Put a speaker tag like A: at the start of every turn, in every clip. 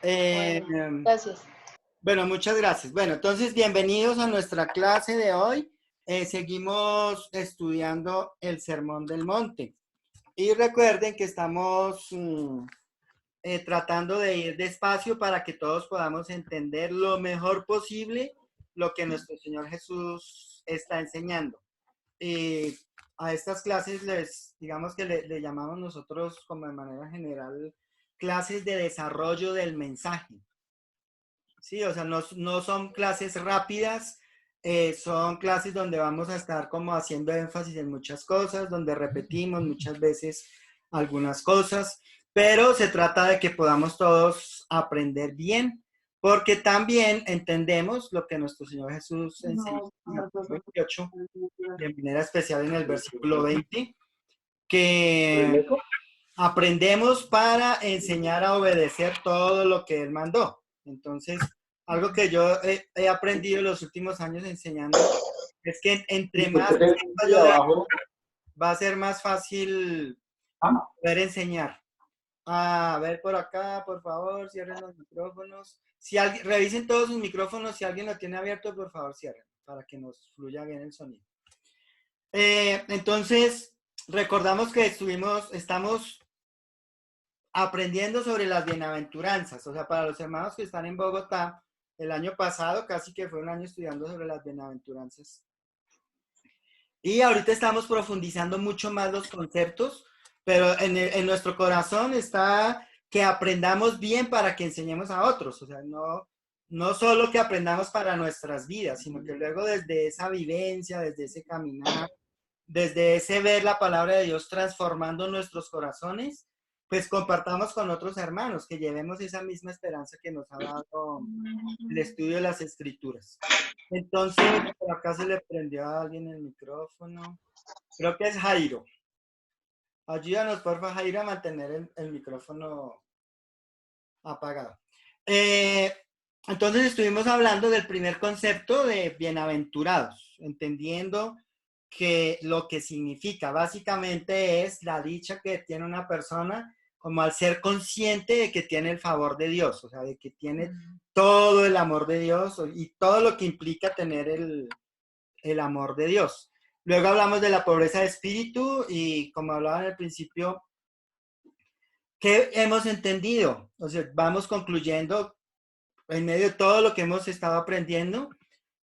A: Eh,
B: Bueno, gracias.
A: bueno, muchas gracias. Bueno, entonces, bienvenidos a nuestra clase de hoy. Seguimos estudiando el Sermón del Monte. Y recuerden que estamos tratando de ir despacio para que todos podamos entender lo mejor posible lo que nuestro Señor Jesús está enseñando. A estas clases digamos que le llamamos nosotros como de manera general clases de desarrollo del mensaje. Sí, o sea, no son clases rápidas, son clases donde vamos a estar como haciendo énfasis en muchas cosas, donde repetimos muchas veces algunas cosas, pero se trata de que podamos todos aprender bien, porque también entendemos lo que nuestro Señor Jesús enseñó en Mateo 28, de manera especial en el versículo 20, que aprendemos para enseñar a obedecer todo lo que Él mandó. Entonces, algo que yo he aprendido en los últimos años enseñando es que entre más sepa yo de algo, va a ser más fácil poder enseñar. A ver por acá, por favor, cierren los micrófonos. Si alguien, revisen todos sus micrófonos, si alguien lo tiene abierto, por favor, cierren, para que nos fluya bien el sonido. Entonces, recordamos que estamos aprendiendo sobre las bienaventuranzas. O sea, para los hermanos que están en Bogotá, el año pasado casi que fue un año estudiando sobre las bienaventuranzas. Y ahorita estamos profundizando mucho más los conceptos, pero en nuestro corazón está que aprendamos bien para que enseñemos a otros. O sea, no solo que aprendamos para nuestras vidas, sino que luego desde esa vivencia, desde ese caminar, desde ese ver la palabra de Dios transformando nuestros corazones, pues compartamos con otros hermanos, que llevemos esa misma esperanza que nos ha dado el estudio de las Escrituras. Entonces, por acá se le prendió a alguien el micrófono. Creo que es Jairo. Ayúdanos, porfa, Jairo, a mantener el micrófono apagado. Entonces, estuvimos hablando del primer concepto de bienaventurados, entendiendo que lo que significa básicamente es la dicha que tiene una persona como al ser consciente de que tiene el favor de Dios, o sea, de que tiene todo el amor de Dios y todo lo que implica tener el amor de Dios. Luego hablamos de la pobreza de espíritu y como hablaba en el principio, ¿qué hemos entendido? O sea, vamos concluyendo en medio de todo lo que hemos estado aprendiendo,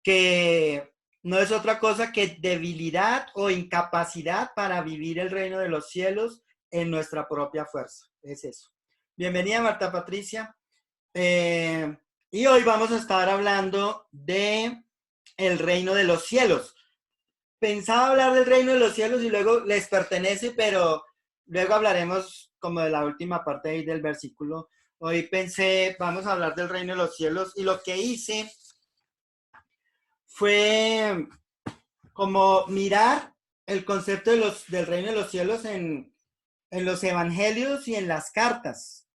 A: que no es otra cosa que debilidad o incapacidad para vivir el reino de los cielos en nuestra propia fuerza. Es eso. Bienvenida, Marta Patricia. Y hoy vamos a estar hablando de el reino de los cielos. Pensaba hablar del reino de los cielos y luego les pertenece, pero luego hablaremos como de la última parte ahí del versículo. Hoy pensé, vamos a hablar del reino de los cielos y lo que hice fue como mirar el concepto del reino de los cielos en los evangelios y en las cartas,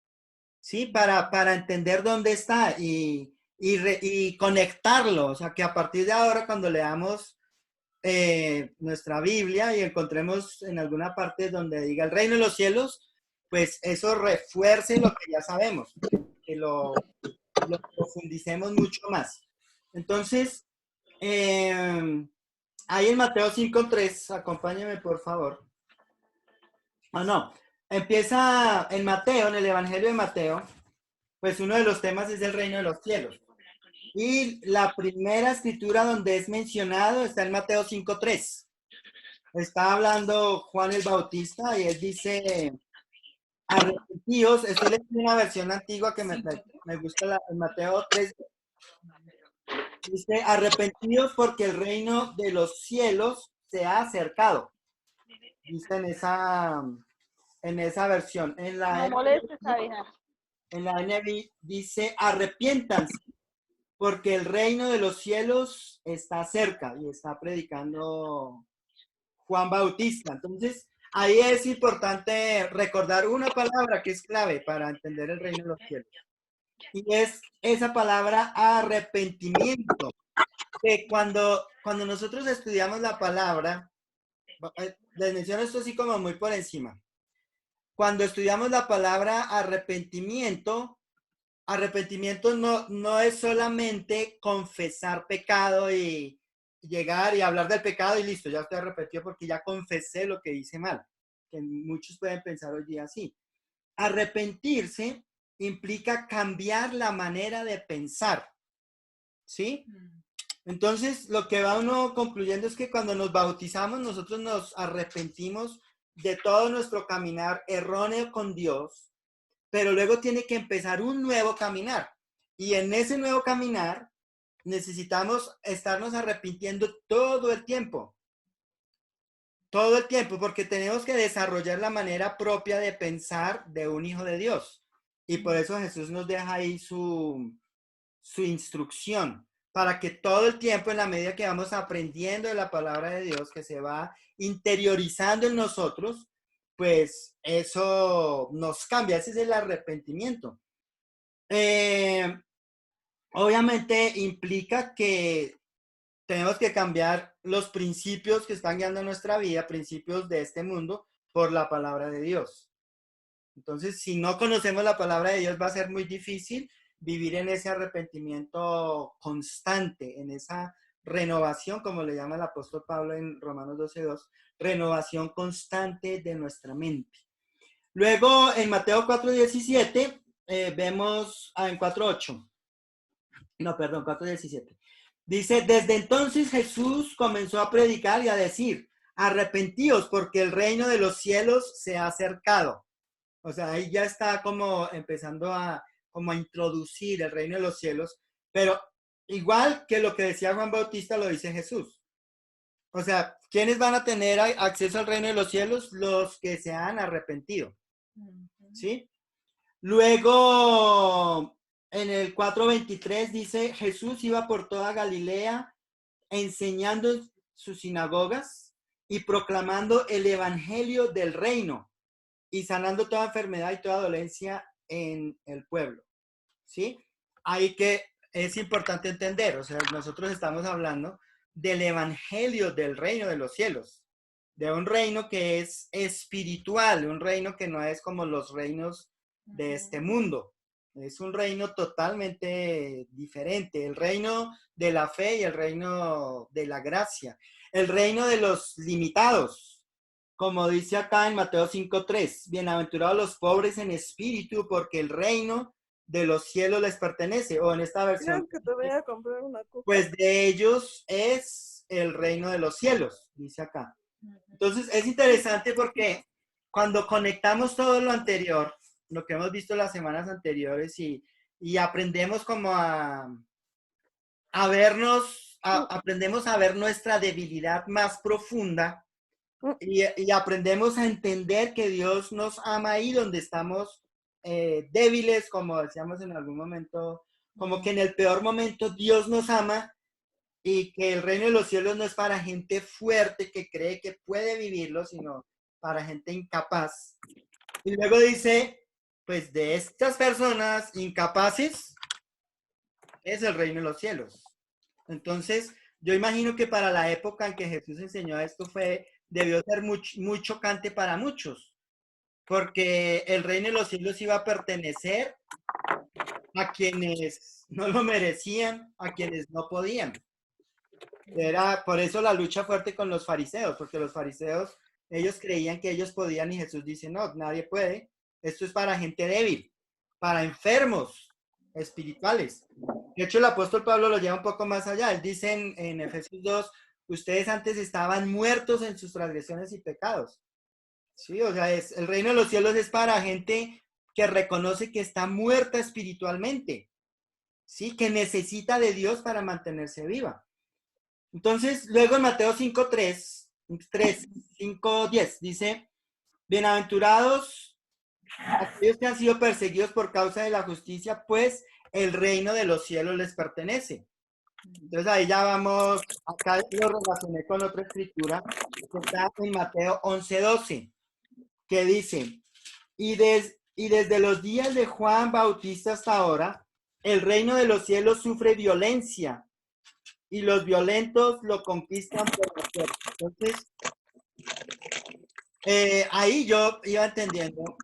A: ¿sí? Para entender dónde está y conectarlo, o sea, que a partir de ahora cuando leamos nuestra Biblia y encontremos en alguna parte donde diga el reino de los cielos, pues eso refuerce lo que ya sabemos, que lo profundicemos mucho más. Entonces, ahí en Mateo 5:3, acompáñeme por favor. No, empieza en Mateo, en el Evangelio de Mateo, pues uno de los temas es el reino de los cielos. Y la primera escritura donde es mencionado está en Mateo 5:3. Está hablando Juan el Bautista y él dice, arrepentíos, estoy leyendo una versión antigua que me gusta, en Mateo 3, dice, arrepentidos porque el reino de los cielos se ha acercado. Dice en esa versión.
B: No molestes, Abija.
A: En la NB dice, arrepiéntanse porque el reino de los cielos está cerca y está predicando Juan Bautista. Entonces, ahí es importante recordar una palabra que es clave para entender el reino de los cielos. Y es esa palabra arrepentimiento. Que cuando nosotros estudiamos la palabra, les menciono esto así como muy por encima. cuando estudiamos la palabra arrepentimiento, arrepentimiento no es solamente confesar pecado y llegar y hablar del pecado y listo, ya estoy arrepentido porque ya confesé lo que hice mal, que muchos pueden pensar hoy día así. Arrepentirse implica cambiar la manera de pensar, ¿sí? Entonces, lo que va uno concluyendo es que cuando nos bautizamos, nosotros nos arrepentimos de todo nuestro caminar erróneo con Dios, pero luego tiene que empezar un nuevo caminar. Y en ese nuevo caminar necesitamos estarnos arrepintiendo todo el tiempo, porque tenemos que desarrollar la manera propia de pensar de un hijo de Dios. Y por eso Jesús nos deja ahí su instrucción, para que todo el tiempo, en la medida que vamos aprendiendo de la palabra de Dios, que se va interiorizando en nosotros, pues eso nos cambia. Ese es el arrepentimiento. Obviamente implica que tenemos que cambiar los principios que están guiando nuestra vida, principios de este mundo, por la palabra de Dios. Entonces, si no conocemos la palabra de Dios, va a ser muy difícil vivir en ese arrepentimiento constante, en esa renovación, como le llama el apóstol Pablo en Romanos 12:2, renovación constante de nuestra mente. Luego, en Mateo 4:17, vemos, en 4:8, no, perdón, 4:17. Dice, desde entonces Jesús comenzó a predicar y a decir, arrepentíos porque el reino de los cielos se ha acercado. O sea, ahí ya está como empezando a introducir el reino de los cielos, pero igual que lo que decía Juan Bautista lo dice Jesús. O sea, ¿quiénes van a tener acceso al reino de los cielos? Los que se han arrepentido. ¿Sí? Luego, en el 4:23 dice, Jesús iba por toda Galilea enseñando en sus sinagogas y proclamando el evangelio del reino y sanando toda enfermedad y toda dolencia en el pueblo, ¿sí? Ahí que es importante entender, o sea, nosotros estamos hablando del evangelio del reino de los cielos, de un reino que es espiritual, un reino que no es como los reinos de este mundo, es un reino totalmente diferente, el reino de la fe y el reino de la gracia, el reino de los limitados, como dice acá en Mateo 5:3, bienaventurados los pobres en espíritu, porque el reino de los cielos les pertenece. O en esta versión,
C: que te voy a comprar una coca.
A: Pues de ellos es el reino de los cielos, dice acá. Entonces es interesante porque cuando conectamos todo lo anterior, lo que hemos visto las semanas anteriores y aprendemos como a vernos, aprendemos a ver nuestra debilidad más profunda y aprendemos a entender que Dios nos ama ahí donde estamos débiles, como decíamos en algún momento, como que en el peor momento Dios nos ama y que el reino de los cielos no es para gente fuerte que cree que puede vivirlo, sino para gente incapaz. Y luego dice, pues de estas personas incapaces es el reino de los cielos. Entonces, yo imagino que para la época en que Jesús enseñó esto debió ser muy chocante para muchos, porque el reino de los cielos iba a pertenecer a quienes no lo merecían, a quienes no podían. Era por eso la lucha fuerte con los fariseos, porque los fariseos, ellos creían que ellos podían y Jesús dice, no, nadie puede. Esto es para gente débil, para enfermos espirituales. De hecho, el apóstol Pablo lo lleva un poco más allá. Él dice en Efesios 2, ustedes antes estaban muertos en sus transgresiones y pecados. Sí, o sea, el reino de los cielos es para gente que reconoce que está muerta espiritualmente, sí, que necesita de Dios para mantenerse viva. Entonces, luego en Mateo 5:10 dice, bienaventurados aquellos que han sido perseguidos por causa de la justicia, pues el reino de los cielos les pertenece. Entonces ahí ya vamos, acá lo relacioné con otra escritura, que está en Mateo 11:12, que dice, y desde los días de Juan Bautista hasta ahora, el reino de los cielos sufre violencia, y los violentos lo conquistan por la fuerza. Entonces, Ahí yo iba entendiendo,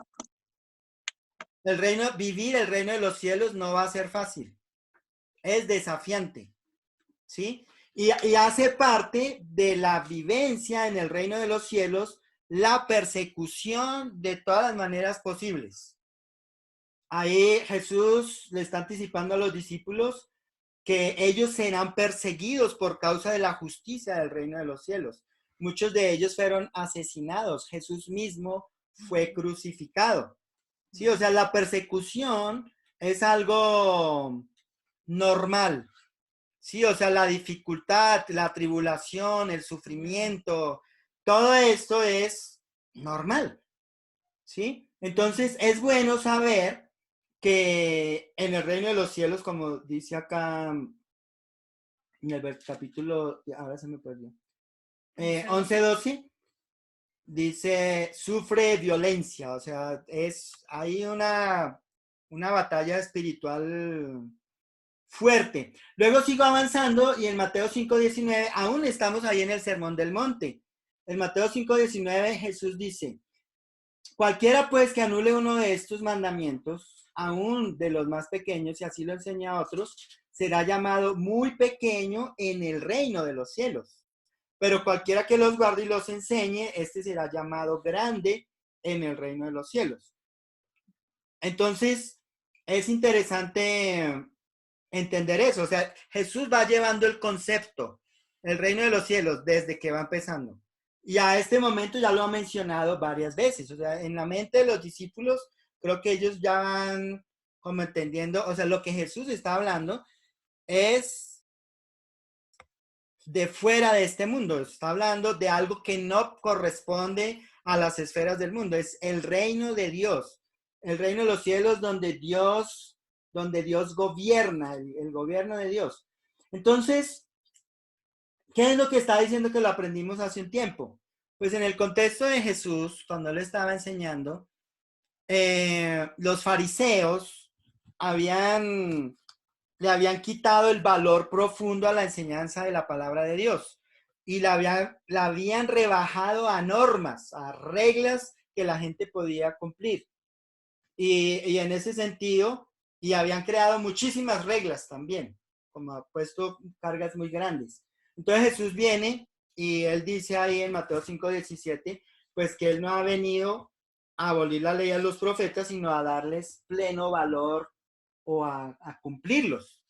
A: vivir el reino de los cielos no va a ser fácil, es desafiante, ¿sí? Y hace parte de la vivencia en el reino de los cielos la persecución de todas las maneras posibles. Ahí Jesús le está anticipando a los discípulos que ellos serán perseguidos por causa de la justicia del reino de los cielos. Muchos de ellos fueron asesinados. Jesús mismo fue crucificado. Sí, o sea, la persecución es algo normal. Sí, o sea, la dificultad, la tribulación, el sufrimiento, todo esto es normal. ¿Sí? Entonces es bueno saber que en el reino de los cielos, como dice acá en el capítulo, ahora se me perdió, 11-12, dice, sufre violencia, o sea, hay una batalla espiritual fuerte. Luego sigo avanzando y en Mateo 5:19, aún estamos ahí en el Sermón del Monte. En Mateo 5:19 Jesús dice, cualquiera pues que anule uno de estos mandamientos, aún de los más pequeños, y así lo enseña a otros, será llamado muy pequeño en el reino de los cielos. Pero cualquiera que los guarde y los enseñe, este será llamado grande en el reino de los cielos. Entonces, es interesante entender eso. O sea, Jesús va llevando el concepto, el reino de los cielos, desde que va empezando. Y a este momento ya lo ha mencionado varias veces. O sea, en la mente de los discípulos, creo que ellos ya van como entendiendo, o sea, lo que Jesús está hablando es de fuera de este mundo. Está hablando de algo que no corresponde a las esferas del mundo. Es el reino de Dios, el reino de los cielos donde Dios gobierna, el gobierno de Dios. Entonces, ¿qué es lo que está diciendo que lo aprendimos hace un tiempo? Pues en el contexto de Jesús, cuando él estaba enseñando, los fariseos le habían quitado el valor profundo a la enseñanza de la palabra de Dios y la habían rebajado a normas, a reglas que la gente podía cumplir. Y en ese sentido, y habían creado muchísimas reglas también, como ha puesto cargas muy grandes. Entonces Jesús viene y él dice ahí en Mateo 5:17, pues que él no ha venido a abolir la ley a los profetas, sino a darles pleno valor o a cumplirlos.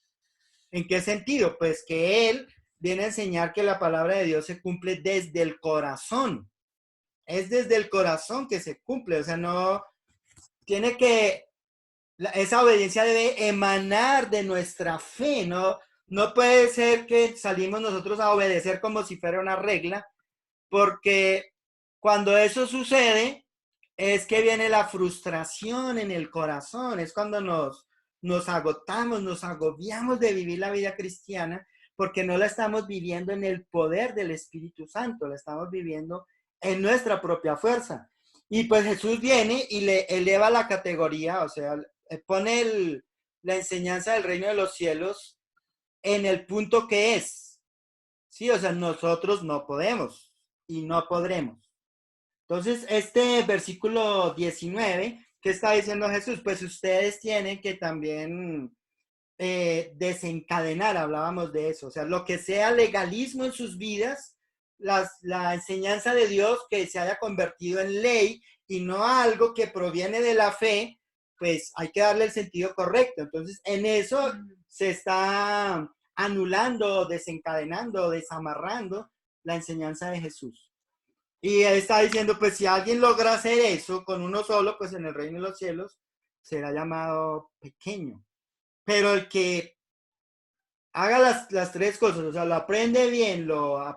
A: ¿En qué sentido? Pues que él viene a enseñar que la palabra de Dios se cumple desde el corazón. Es desde el corazón que se cumple, o sea, no tiene que esa obediencia debe emanar de nuestra fe, ¿no? No puede ser que salimos nosotros a obedecer como si fuera una regla, porque cuando eso sucede, es que viene la frustración en el corazón, es cuando nos agotamos, nos agobiamos de vivir la vida cristiana, porque no la estamos viviendo en el poder del Espíritu Santo, la estamos viviendo en nuestra propia fuerza. Y pues Jesús viene y le eleva la categoría, o sea, pone la enseñanza del reino de los cielos en el punto que es. Sí, o sea, nosotros no podemos y no podremos. Entonces, este versículo 19, ¿qué está diciendo Jesús? Pues ustedes tienen que también desencadenar, hablábamos de eso, o sea, lo que sea legalismo en sus vidas, la enseñanza de Dios que se haya convertido en ley y no algo que proviene de la fe, pues hay que darle el sentido correcto. Entonces, en eso se está anulando, desencadenando, desamarrando la enseñanza de Jesús. Y él está diciendo, pues si alguien logra hacer eso con uno solo, pues en el reino de los cielos será llamado pequeño. Pero el que haga las tres cosas, o sea, lo aprende bien, lo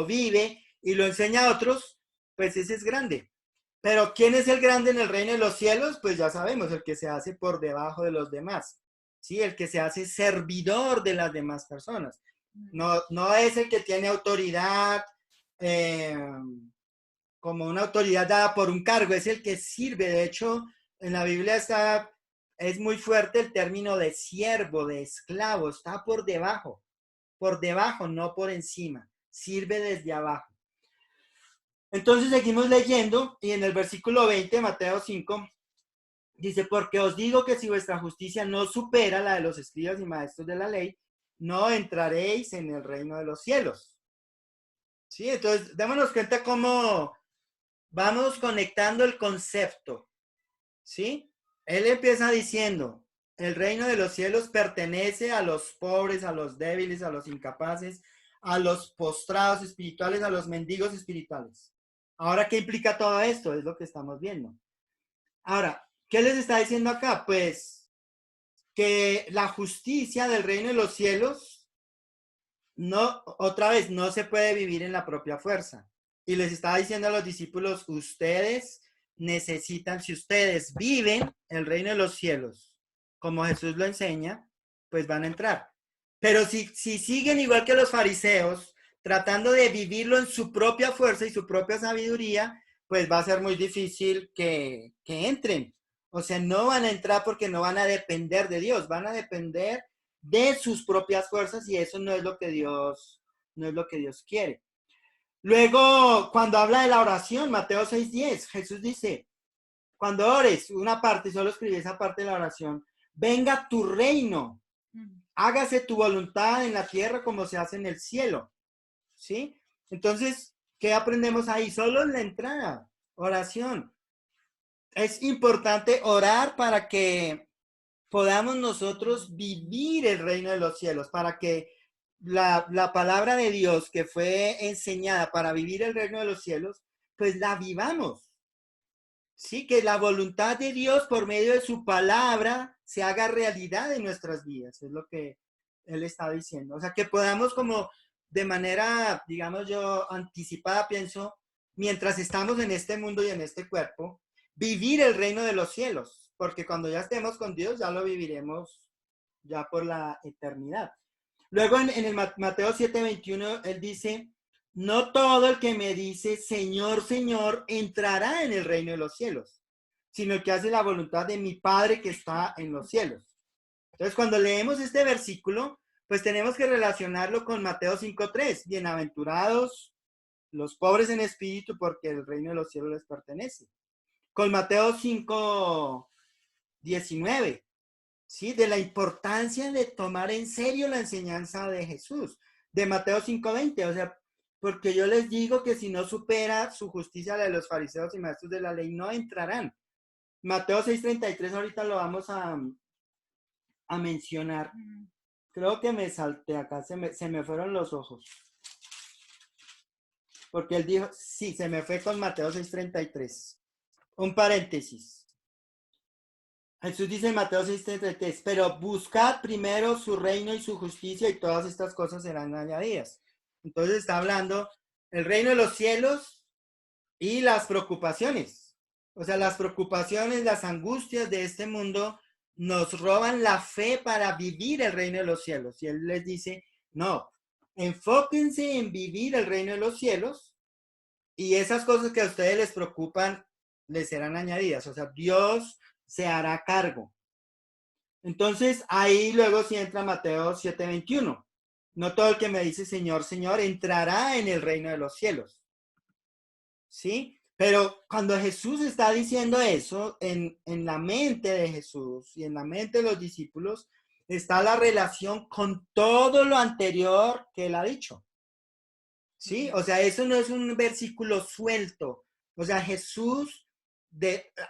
A: vive y lo enseña a otros, pues ese es grande. Pero ¿quién es el grande en el reino de los cielos? Pues ya sabemos, el que se hace por debajo de los demás, ¿sí? El que se hace servidor de las demás personas. No es el que tiene autoridad, eh, como una autoridad dada por un cargo, es el que sirve. De hecho, en la Biblia es muy fuerte el término de siervo, de esclavo, está por debajo, no por encima, sirve desde abajo. Entonces seguimos leyendo y en el versículo 20, Mateo 5, dice, porque os digo que si vuestra justicia no supera la de los escribas y maestros de la ley, no entraréis en el reino de los cielos. ¿Sí? Entonces, démonos cuenta cómo vamos conectando el concepto. ¿Sí? Él empieza diciendo, el reino de los cielos pertenece a los pobres, a los débiles, a los incapaces, a los postrados espirituales, a los mendigos espirituales. Ahora, ¿qué implica todo esto? Es lo que estamos viendo. Ahora, ¿qué les está diciendo acá? Pues que la justicia del reino de los cielos, no, otra vez, no se puede vivir en la propia fuerza. Y les estaba diciendo a los discípulos, ustedes necesitan, si ustedes viven el reino de los cielos, como Jesús lo enseña, pues van a entrar. Pero si siguen igual que los fariseos, tratando de vivirlo en su propia fuerza y su propia sabiduría, pues va a ser muy difícil que entren. O sea, no van a entrar porque no van a depender de Dios, van a depender de sus propias fuerzas y eso no es lo que Dios, no es lo que Dios quiere. Luego, cuando habla de la oración, Mateo 6:10, Jesús dice, cuando ores, una parte, solo escribí esa parte de la oración, venga tu reino, hágase tu voluntad en la tierra como se hace en el cielo, ¿sí? Entonces, ¿qué aprendemos ahí? Solo en la entrada, oración. Es importante orar para que podamos nosotros vivir el reino de los cielos, para que la palabra de Dios que fue enseñada para vivir el reino de los cielos, pues la vivamos. Sí, que la voluntad de Dios por medio de su palabra se haga realidad en nuestras vidas, es lo que él está diciendo. O sea, que podamos como de manera, digamos yo, anticipada, pienso, mientras estamos en este mundo y en este cuerpo, vivir el reino de los cielos, porque cuando ya estemos con Dios ya lo viviremos ya por la eternidad. Luego en el Mateo 7:21, él dice, no todo el que me dice, Señor, Señor, entrará en el reino de los cielos, sino el que hace la voluntad de mi Padre que está en los cielos. Entonces, cuando leemos este versículo, pues tenemos que relacionarlo con Mateo 5:3, bienaventurados los pobres en espíritu, porque el reino de los cielos les pertenece. Con Mateo 5:19, ¿sí? De la importancia de tomar en serio la enseñanza de Jesús, de Mateo 5:20, o sea, porque yo les digo que si no supera su justicia la de los fariseos y maestros de la ley, no entrarán. Mateo 6:33, ahorita lo vamos a mencionar. Creo que me salté acá, se me fueron los ojos. Porque él dijo, sí, se me fue con Mateo 6:33. Un paréntesis. Jesús dice en Mateo 6:33, pero buscad primero su reino y su justicia y todas estas cosas serán añadidas. Entonces está hablando el reino de los cielos y las preocupaciones. O sea, las preocupaciones, las angustias de este mundo nos roban la fe para vivir el reino de los cielos. Y él les dice, no, enfóquense en vivir el reino de los cielos y esas cosas que a ustedes les preocupan les serán añadidas. O sea, Dios se hará cargo. Entonces, ahí luego sí entra Mateo 7:21. No todo el que me dice Señor, Señor, entrará en el reino de los cielos. ¿Sí? Pero cuando Jesús está diciendo eso, en la mente de Jesús y en la mente de los discípulos, está la relación con todo lo anterior que él ha dicho. ¿Sí? O sea, eso no es un versículo suelto. O sea, Jesús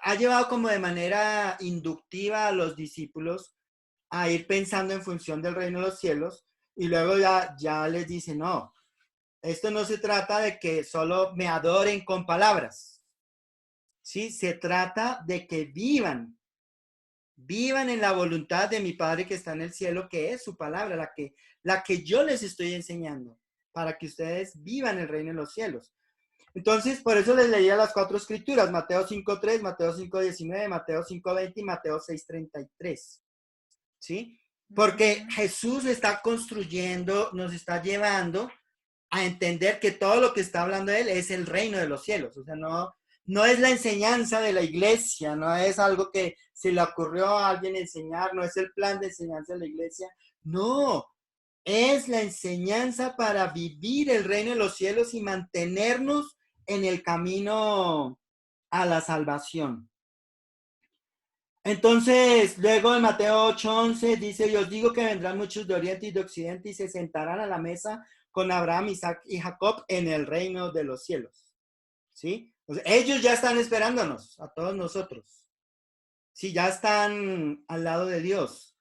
A: ha llevado como de manera inductiva a los discípulos a ir pensando en función del reino de los cielos y luego ya les dice, no, esto no se trata de que solo me adoren con palabras, ¿sí? Se trata de que vivan en la voluntad de mi Padre que está en el cielo, que es su palabra, la que yo les estoy enseñando, para que ustedes vivan el reino de los cielos. Entonces, por eso les leía las 4 escrituras, Mateo 5:3, Mateo 5:19, Mateo 5:20 y Mateo 6:33. ¿Sí? Porque Jesús está construyendo, nos está llevando a entender que todo lo que está hablando él es el reino de los cielos. O sea, no es la enseñanza de la iglesia, no es algo que se le ocurrió a alguien enseñar, no es el plan de enseñanza de la iglesia. No, es la enseñanza para vivir el reino de los cielos y mantenernos en el camino a la salvación. Entonces, luego en Mateo 8:11 dice, yo os digo que vendrán muchos de oriente y de occidente y se sentarán a la mesa con Abraham, Isaac y Jacob en el reino de los cielos. ¿Sí? O sea, ellos ya están esperándonos, a todos nosotros. Sí, ya están al lado de Dios.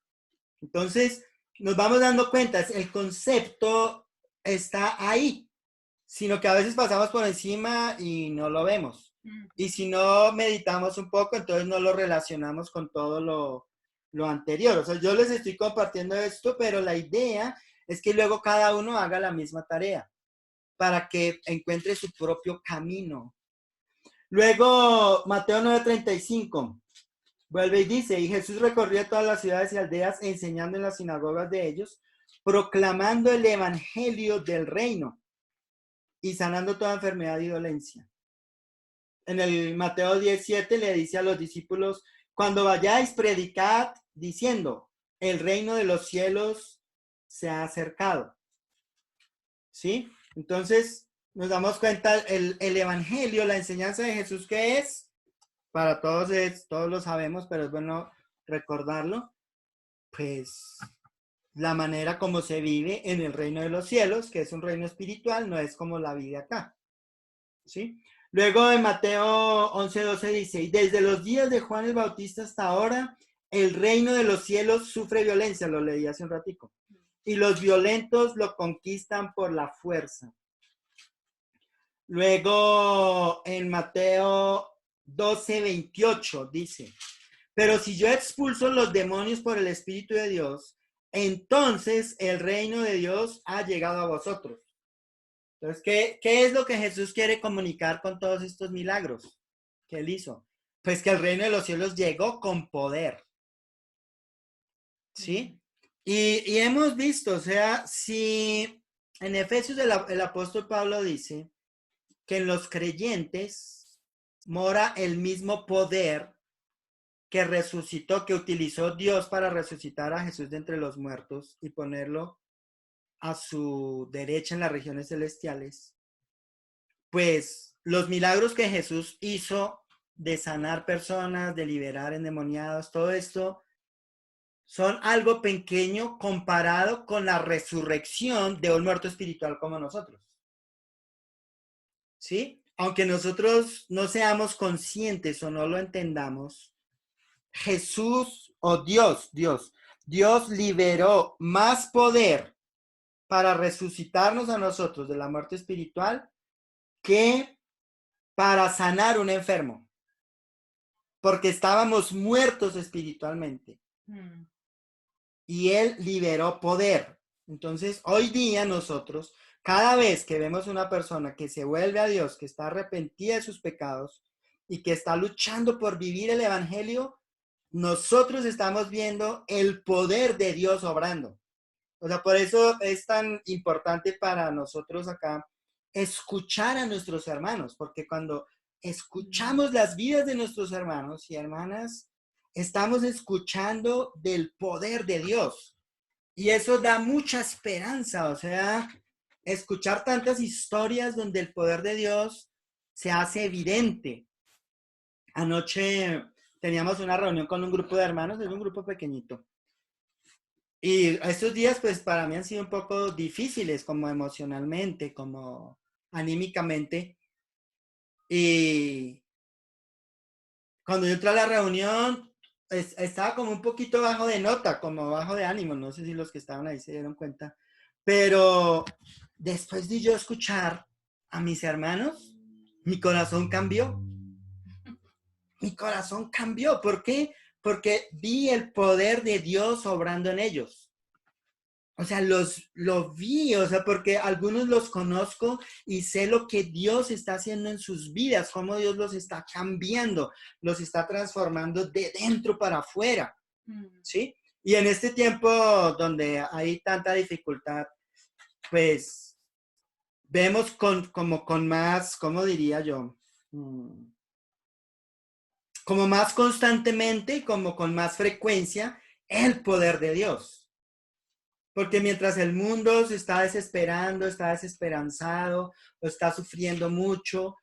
A: Entonces, nos vamos dando cuenta, el concepto está ahí, sino que a veces pasamos por encima y no lo vemos. Y si no meditamos un poco, entonces no lo relacionamos con todo lo anterior. O sea, yo les estoy compartiendo esto, pero la idea es que luego cada uno haga la misma tarea para que encuentre su propio camino. Luego, Mateo 9:35. Vuelve y dice, y Jesús recorría todas las ciudades y aldeas, enseñando en las sinagogas de ellos, proclamando el evangelio del reino y sanando toda enfermedad y dolencia. En el Mateo 17 le dice a los discípulos, cuando vayáis, predicad diciendo, el reino de los cielos se ha acercado. ¿Sí? Entonces, nos damos cuenta, el evangelio, la enseñanza de Jesús, ¿qué es? Para todos, todos lo sabemos, pero es bueno recordarlo, pues la manera como se vive en el reino de los cielos, que es un reino espiritual, no es como la vida acá. ¿Sí? Luego en Mateo 11:12 dice, y desde los días de Juan el Bautista hasta ahora, el reino de los cielos sufre violencia, lo leí hace un ratico, y los violentos lo conquistan por la fuerza. Luego en Mateo 12:28 dice, pero si yo expulso los demonios por el Espíritu de Dios, entonces el reino de Dios ha llegado a vosotros. Entonces, ¿qué es lo que Jesús quiere comunicar con todos estos milagros que él hizo? Pues que el reino de los cielos llegó con poder. ¿Sí? Y hemos visto, o sea, si en Efesios el apóstol Pablo dice que en los creyentes mora el mismo poder que resucitó, que utilizó Dios para resucitar a Jesús de entre los muertos y ponerlo a su derecha en las regiones celestiales, pues los milagros que Jesús hizo de sanar personas, de liberar endemoniados, todo esto son algo pequeño comparado con la resurrección de un muerto espiritual como nosotros. ¿Sí? Aunque nosotros no seamos conscientes o no lo entendamos, Jesús o Dios liberó más poder para resucitarnos a nosotros de la muerte espiritual que para sanar un enfermo, porque estábamos muertos espiritualmente. Y Él liberó poder. Entonces, hoy día nosotros, cada vez que vemos una persona que se vuelve a Dios, que está arrepentida de sus pecados y que está luchando por vivir el evangelio, nosotros estamos viendo el poder de Dios obrando. O sea, por eso es tan importante para nosotros acá escuchar a nuestros hermanos, porque cuando escuchamos las vidas de nuestros hermanos y hermanas, estamos escuchando del poder de Dios. Y eso da mucha esperanza, o sea, escuchar tantas historias donde el poder de Dios se hace evidente. Anoche teníamos una reunión con un grupo de hermanos, es un grupo pequeñito. Y estos días, pues, para mí han sido un poco difíciles, como emocionalmente, como anímicamente. Y cuando yo entré a la reunión, estaba como un poquito bajo de nota, como bajo de ánimo. No sé si los que estaban ahí se dieron cuenta. Pero después de yo escuchar a mis hermanos, mi corazón cambió. Mi corazón cambió. ¿Por qué? Porque vi el poder de Dios obrando en ellos. O sea, lo vi, o sea, porque algunos los conozco y sé lo que Dios está haciendo en sus vidas, cómo Dios los está cambiando, los está transformando de dentro para afuera, ¿sí? Y en este tiempo donde hay tanta dificultad, pues vemos como con más, ¿cómo diría yo? Como más constantemente, como con más frecuencia, el poder de Dios. Porque mientras el mundo se está desesperando, está desesperanzado, o está sufriendo mucho,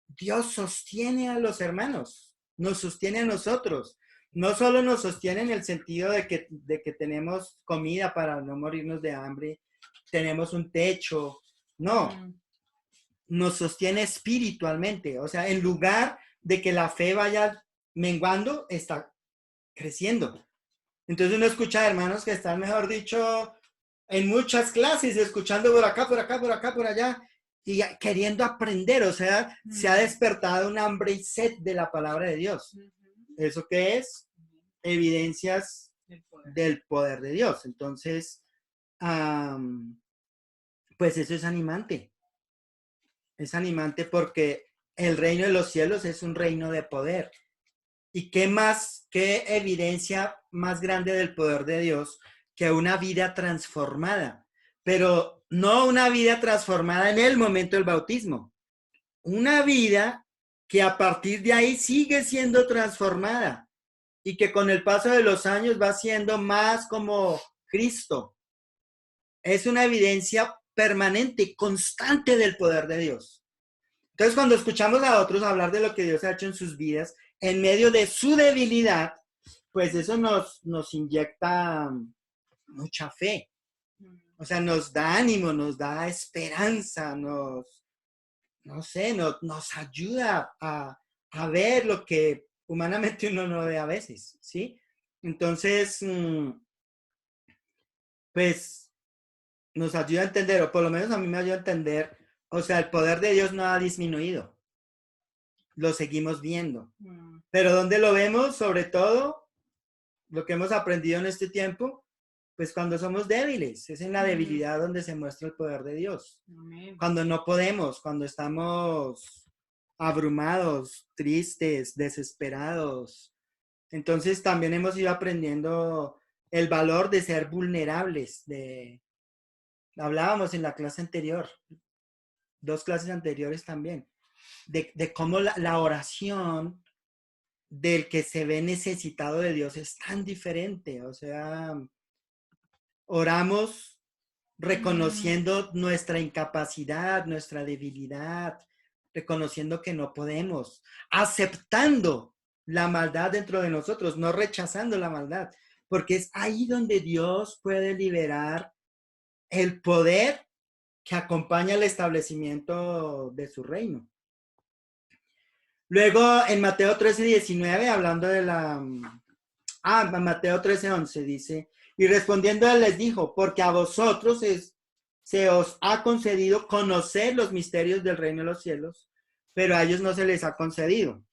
A: Dios sostiene a los hermanos, nos sostiene a nosotros. No solo nos sostiene en el sentido de que tenemos comida para no morirnos de hambre, tenemos un techo, no, nos sostiene espiritualmente. O sea, en lugar de que la fe vaya menguando, está creciendo. Entonces uno escucha hermanos que están, mejor dicho, en muchas clases, escuchando por acá, por acá, por acá, por allá, y queriendo aprender. O sea, se ha despertado un hambre y sed de la palabra de Dios. ¿Eso qué es? Evidencias del poder de Dios. Entonces, pues eso es animante. Es animante porque el reino de los cielos es un reino de poder. ¿Y qué más, qué evidencia más grande del poder de Dios que una vida transformada? Pero no una vida transformada en el momento del bautismo. Una vida que a partir de ahí sigue siendo transformada y que con el paso de los años va siendo más como Cristo. Es una evidencia permanente, constante del poder de Dios. Entonces, cuando escuchamos a otros hablar de lo que Dios ha hecho en sus vidas, en medio de su debilidad, pues eso nos inyecta mucha fe. O sea, nos da ánimo, nos da esperanza, no sé, nos ayuda a ver lo que humanamente uno no ve a veces, ¿sí? Entonces, pues nos ayuda a entender, o por lo menos a mí me ayuda a entender, o sea, el poder de Dios no ha disminuido, lo seguimos viendo. Pero ¿dónde lo vemos? Sobre todo, lo que hemos aprendido en este tiempo, pues cuando somos débiles, es en la debilidad donde se muestra el poder de Dios. Cuando no podemos, cuando estamos abrumados, tristes, desesperados. Entonces también hemos ido aprendiendo el valor de ser vulnerables, hablábamos en la clase anterior, 2 clases anteriores también, de cómo la oración del que se ve necesitado de Dios es tan diferente. O sea, oramos reconociendo nuestra incapacidad, nuestra debilidad, reconociendo que no podemos, aceptando la maldad dentro de nosotros, no rechazando la maldad, porque es ahí donde Dios puede liberar el poder que acompaña el establecimiento de su reino. Luego en Mateo 13:19, hablando de Mateo 13:11 dice, y respondiendo él les dijo, porque a vosotros se os ha concedido conocer los misterios del reino de los cielos, pero a ellos no se les ha concedido.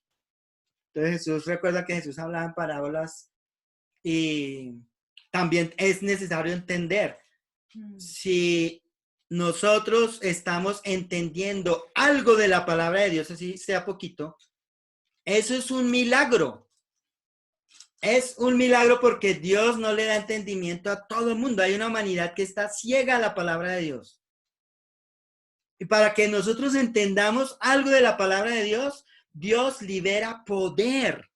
A: Entonces Jesús, recuerda que Jesús hablaba en parábolas y también es necesario entender si nosotros estamos entendiendo algo de la palabra de Dios, así sea poquito, eso es un milagro. Es un milagro porque Dios no le da entendimiento a todo el mundo. Hay una humanidad que está ciega a la palabra de Dios. Y para que nosotros entendamos algo de la palabra de Dios, Dios libera poder.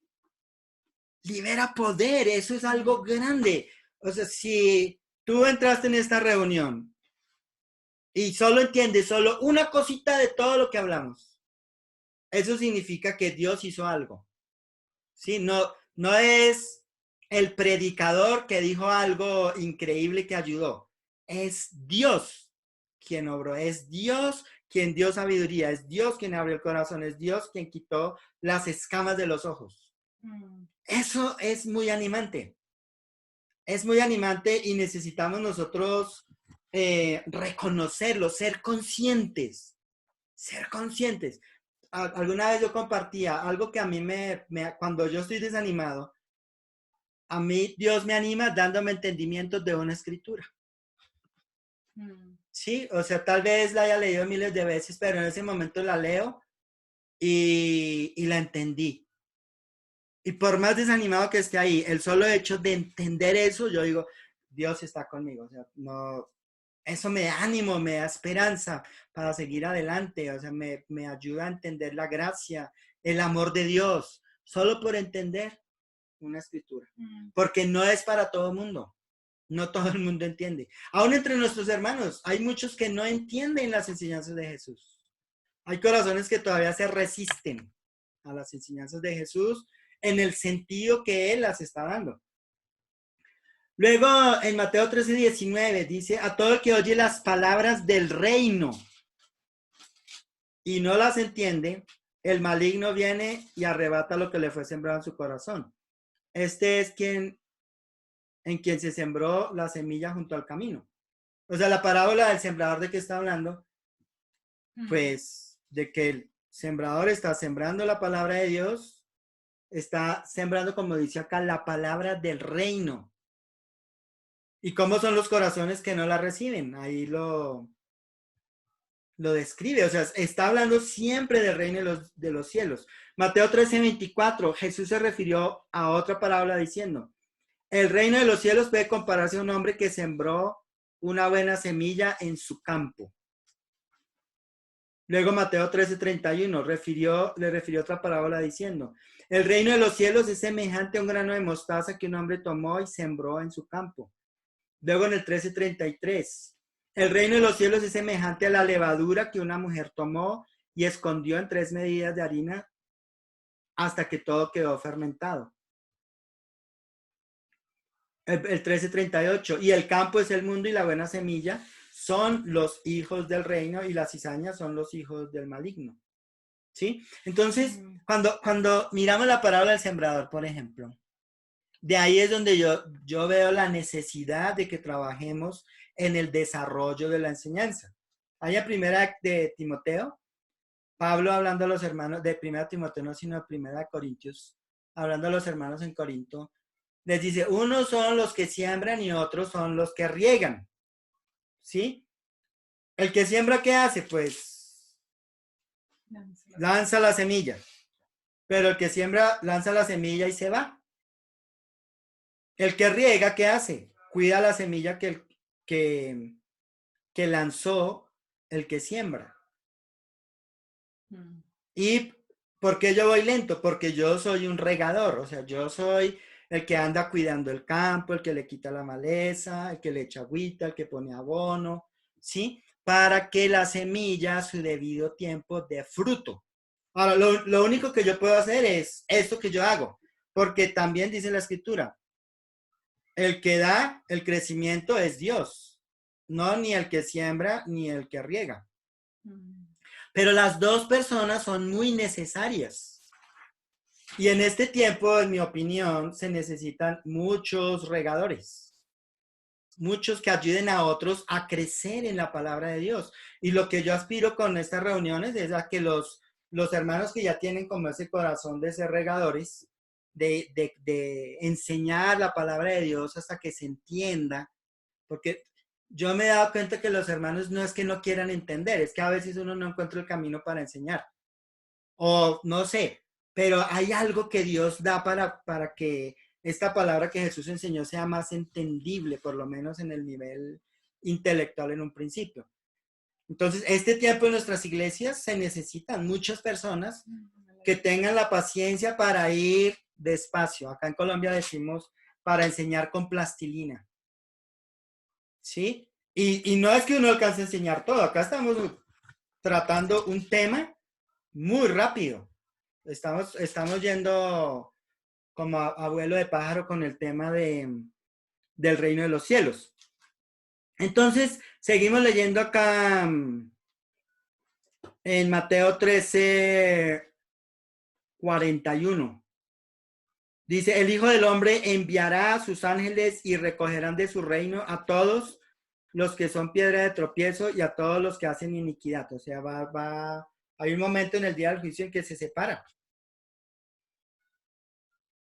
A: Libera poder. Eso es algo grande. O sea, si tú entraste en esta reunión y solo entiendes solo una cosita de todo lo que hablamos, eso significa que Dios hizo algo. ¿Sí? No es el predicador que dijo algo increíble que ayudó. Es Dios quien obró. Es Dios quien dio sabiduría. Es Dios quien abrió el corazón. Es Dios quien quitó las escamas de los ojos. Eso es muy animante. Es muy animante y necesitamos nosotros reconocerlo, ser conscientes. Ser conscientes. Alguna vez yo compartía algo que a mí cuando yo estoy desanimado, a mí Dios me anima dándome entendimientos de una escritura. Sí, o sea, tal vez la haya leído miles de veces, pero en ese momento la leo y la entendí. Y por más desanimado que esté ahí, el solo hecho de entender eso, yo digo, Dios está conmigo. O sea, no, eso me da ánimo, me da esperanza para seguir adelante. O sea, me ayuda a entender la gracia, el amor de Dios, solo por entender una escritura. Porque no es para todo el mundo. No todo el mundo entiende. Aún entre nuestros hermanos, hay muchos que no entienden las enseñanzas de Jesús. Hay corazones que todavía se resisten a las enseñanzas de Jesús en el sentido que Él las está dando. Luego, en Mateo 13:19 dice, a todo el que oye las palabras del reino y no las entiende, el maligno viene y arrebata lo que le fue sembrado en su corazón. Este es en quien se sembró la semilla junto al camino. O sea, la parábola del sembrador, ¿de qué está hablando? Pues de que el sembrador está sembrando la palabra de Dios, está sembrando, como dice acá, la palabra del reino. ¿Y cómo son los corazones que no la reciben? Ahí lo describe, o sea, está hablando siempre del reino de los cielos. Mateo 13:24, Jesús se refirió a otra parábola diciendo, el reino de los cielos puede compararse a un hombre que sembró una buena semilla en su campo. Luego Mateo 13:31 le refirió otra parábola diciendo, el reino de los cielos es semejante a un grano de mostaza que un hombre tomó y sembró en su campo. Luego en el 13:33, el reino de los cielos es semejante a la levadura que una mujer tomó y escondió en 3 medidas de harina hasta que todo quedó fermentado. El 13:38, y el campo es el mundo y la buena semilla son los hijos del reino y las cizañas son los hijos del maligno. ¿Sí? Entonces, cuando miramos la parábola del sembrador, por ejemplo, de ahí es donde yo veo la necesidad de que trabajemos en el desarrollo de la enseñanza. Allá primera de Timoteo, Pablo hablando a los hermanos, de primera Timoteo, no, sino de primera de Corintios, hablando a los hermanos en Corinto, les dice, unos son los que siembran y otros son los que riegan. ¿Sí? El que siembra, ¿qué hace? Pues lanza la semilla. Pero el que siembra, lanza la semilla y se va. El que riega, ¿qué hace? Cuida la semilla que lanzó el que siembra. ¿Y por qué yo voy lento? Porque yo soy un regador, o sea, yo soy el que anda cuidando el campo, el que le quita la maleza, el que le echa agüita, el que pone abono, ¿sí? Para que la semilla a su debido tiempo dé fruto. Ahora, lo único que yo puedo hacer es esto que yo hago, porque también dice la escritura, el que da el crecimiento es Dios, no ni el que siembra ni el que riega. Pero las dos personas son muy necesarias. Y en este tiempo, en mi opinión, se necesitan muchos regadores, muchos que ayuden a otros a crecer en la palabra de Dios. Y lo que yo aspiro con estas reuniones es a que los hermanos que ya tienen como ese corazón de ser regadores, de enseñar la palabra de Dios hasta que se entienda, porque yo me he dado cuenta que los hermanos no es que no quieran entender, es que a veces uno no encuentra el camino para enseñar. O no sé, pero hay algo que Dios da para que esta palabra que Jesús enseñó sea más entendible, por lo menos en el nivel intelectual en un principio. Entonces, este tiempo en nuestras iglesias se necesitan muchas personas que tengan la paciencia para ir despacio. Acá en Colombia decimos para enseñar con plastilina. ¿Sí? Y no es que uno alcance a enseñar todo. Acá estamos tratando un tema muy rápido. Estamos yendo como abuelo de pájaro con el tema del reino de los cielos. Entonces, seguimos leyendo acá en Mateo 13:41. Dice, el Hijo del Hombre enviará a sus ángeles y recogerán de su reino a todos los que son piedra de tropiezo y a todos los que hacen iniquidad. O sea, hay un momento en el día del juicio en que se separa.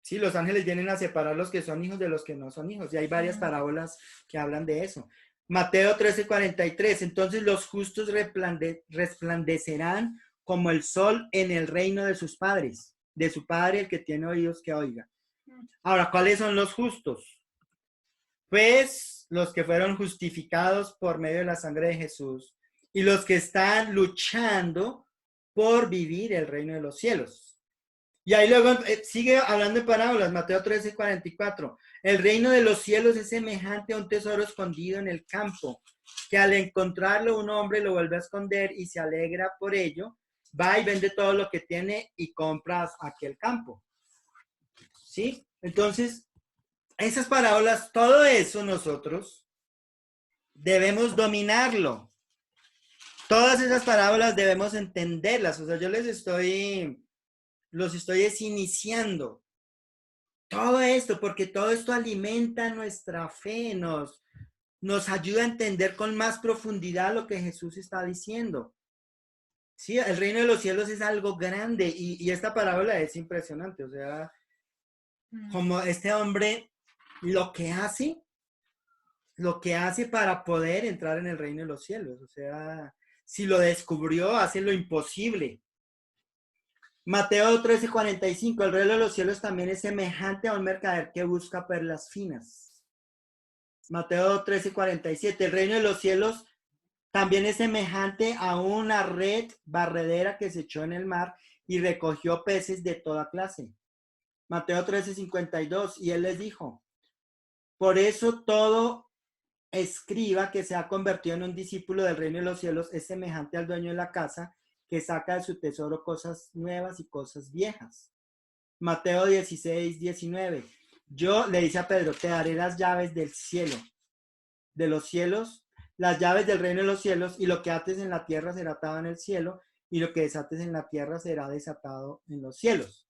A: Sí, los ángeles vienen a separar los que son hijos de los que no son hijos. Y hay varias parábolas que hablan de eso. Mateo 13:43. Entonces los justos resplandecerán como el sol en el reino de sus padres. De su padre, el que tiene oídos que oiga. Ahora, ¿cuáles son los justos? Pues los que fueron justificados por medio de la sangre de Jesús y los que están luchando por vivir el reino de los cielos. Y ahí luego sigue hablando de parábolas, Mateo 13:44. El reino de los cielos es semejante a un tesoro escondido en el campo, que al encontrarlo un hombre lo vuelve a esconder y se alegra por ello, va y vende todo lo que tiene y compra aquel campo. ¿Sí? Entonces, esas parábolas, todo eso nosotros debemos dominarlo. Todas esas parábolas debemos entenderlas. O sea, yo los estoy iniciando. Todo esto, porque todo esto alimenta nuestra fe, nos ayuda a entender con más profundidad lo que Jesús está diciendo. Sí, el reino de los cielos es algo grande y esta parábola es impresionante. O sea, como este hombre lo que hace para poder entrar en el reino de los cielos. O sea, si lo descubrió, hace lo imposible. Mateo 13:45, el reino de los cielos también es semejante a un mercader que busca perlas finas. Mateo 13:47, el reino de los cielos también es semejante a una red barredera que se echó en el mar y recogió peces de toda clase. Mateo 13:52, y él les dijo, por eso todo escriba que se ha convertido en un discípulo del reino de los cielos es semejante al dueño de la casa que saca de su tesoro cosas nuevas y cosas viejas. Mateo 16:19. Yo le dice a Pedro, te daré las llaves del cielo, de los cielos, las llaves del reino de los cielos, y lo que ates en la tierra será atado en el cielo, y lo que desates en la tierra será desatado en los cielos.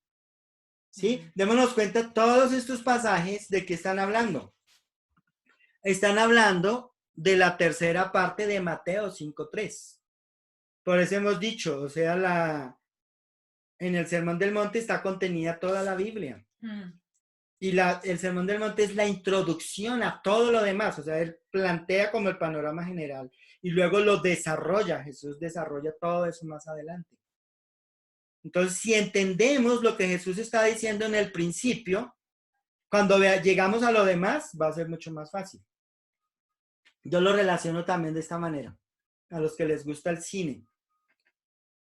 A: ¿Sí? Démonos cuenta, todos estos pasajes, ¿de qué están hablando? Están hablando de la tercera parte de Mateo 5:3. Por eso hemos dicho, o sea, en el Sermón del Monte está contenida toda la Biblia. Y el Sermón del Monte es la introducción a todo lo demás. O sea, él plantea como el panorama general y luego lo desarrolla. Jesús desarrolla todo eso más adelante. Entonces, si entendemos lo que Jesús está diciendo en el principio, cuando llegamos a lo demás, va a ser mucho más fácil. Yo lo relaciono también de esta manera. A los que les gusta el cine.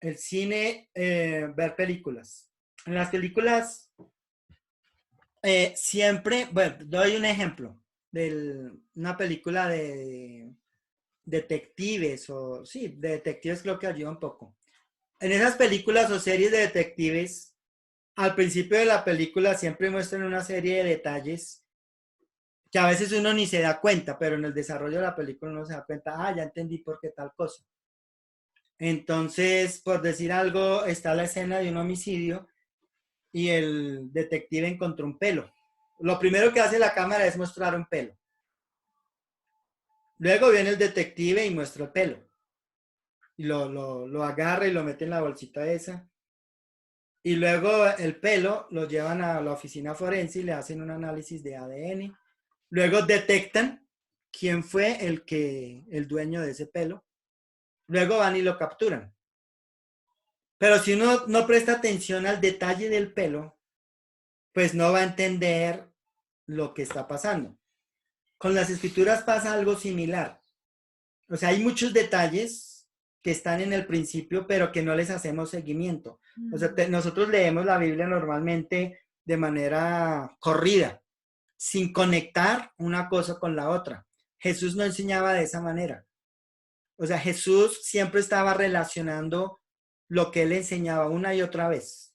A: El cine, ver películas. En las películas, siempre, bueno, doy un ejemplo de una película de detectives, o sí, de detectives creo que ayuda un poco. En esas películas o series de detectives, al principio de la película siempre muestran una serie de detalles que a veces uno ni se da cuenta, pero en el desarrollo de la película uno se da cuenta, ya entendí por qué tal cosa. Entonces, por decir algo, está la escena de un homicidio y el detective encontró un pelo. Lo primero que hace la cámara es mostrar un pelo. Luego viene el detective y muestra el pelo. Y lo agarra y lo mete en la bolsita esa. Y luego el pelo lo llevan a la oficina forense y le hacen un análisis de ADN. Luego detectan quién fue el dueño de ese pelo. Luego van y lo capturan. Pero si uno no presta atención al detalle del pelo, pues no va a entender lo que está pasando. Con las escrituras pasa algo similar. O sea, hay muchos detalles que están en el principio, pero que no les hacemos seguimiento. O sea, nosotros leemos la Biblia normalmente de manera corrida, sin conectar una cosa con la otra. Jesús no enseñaba de esa manera. O sea, Jesús siempre estaba relacionando lo que él enseñaba una y otra vez.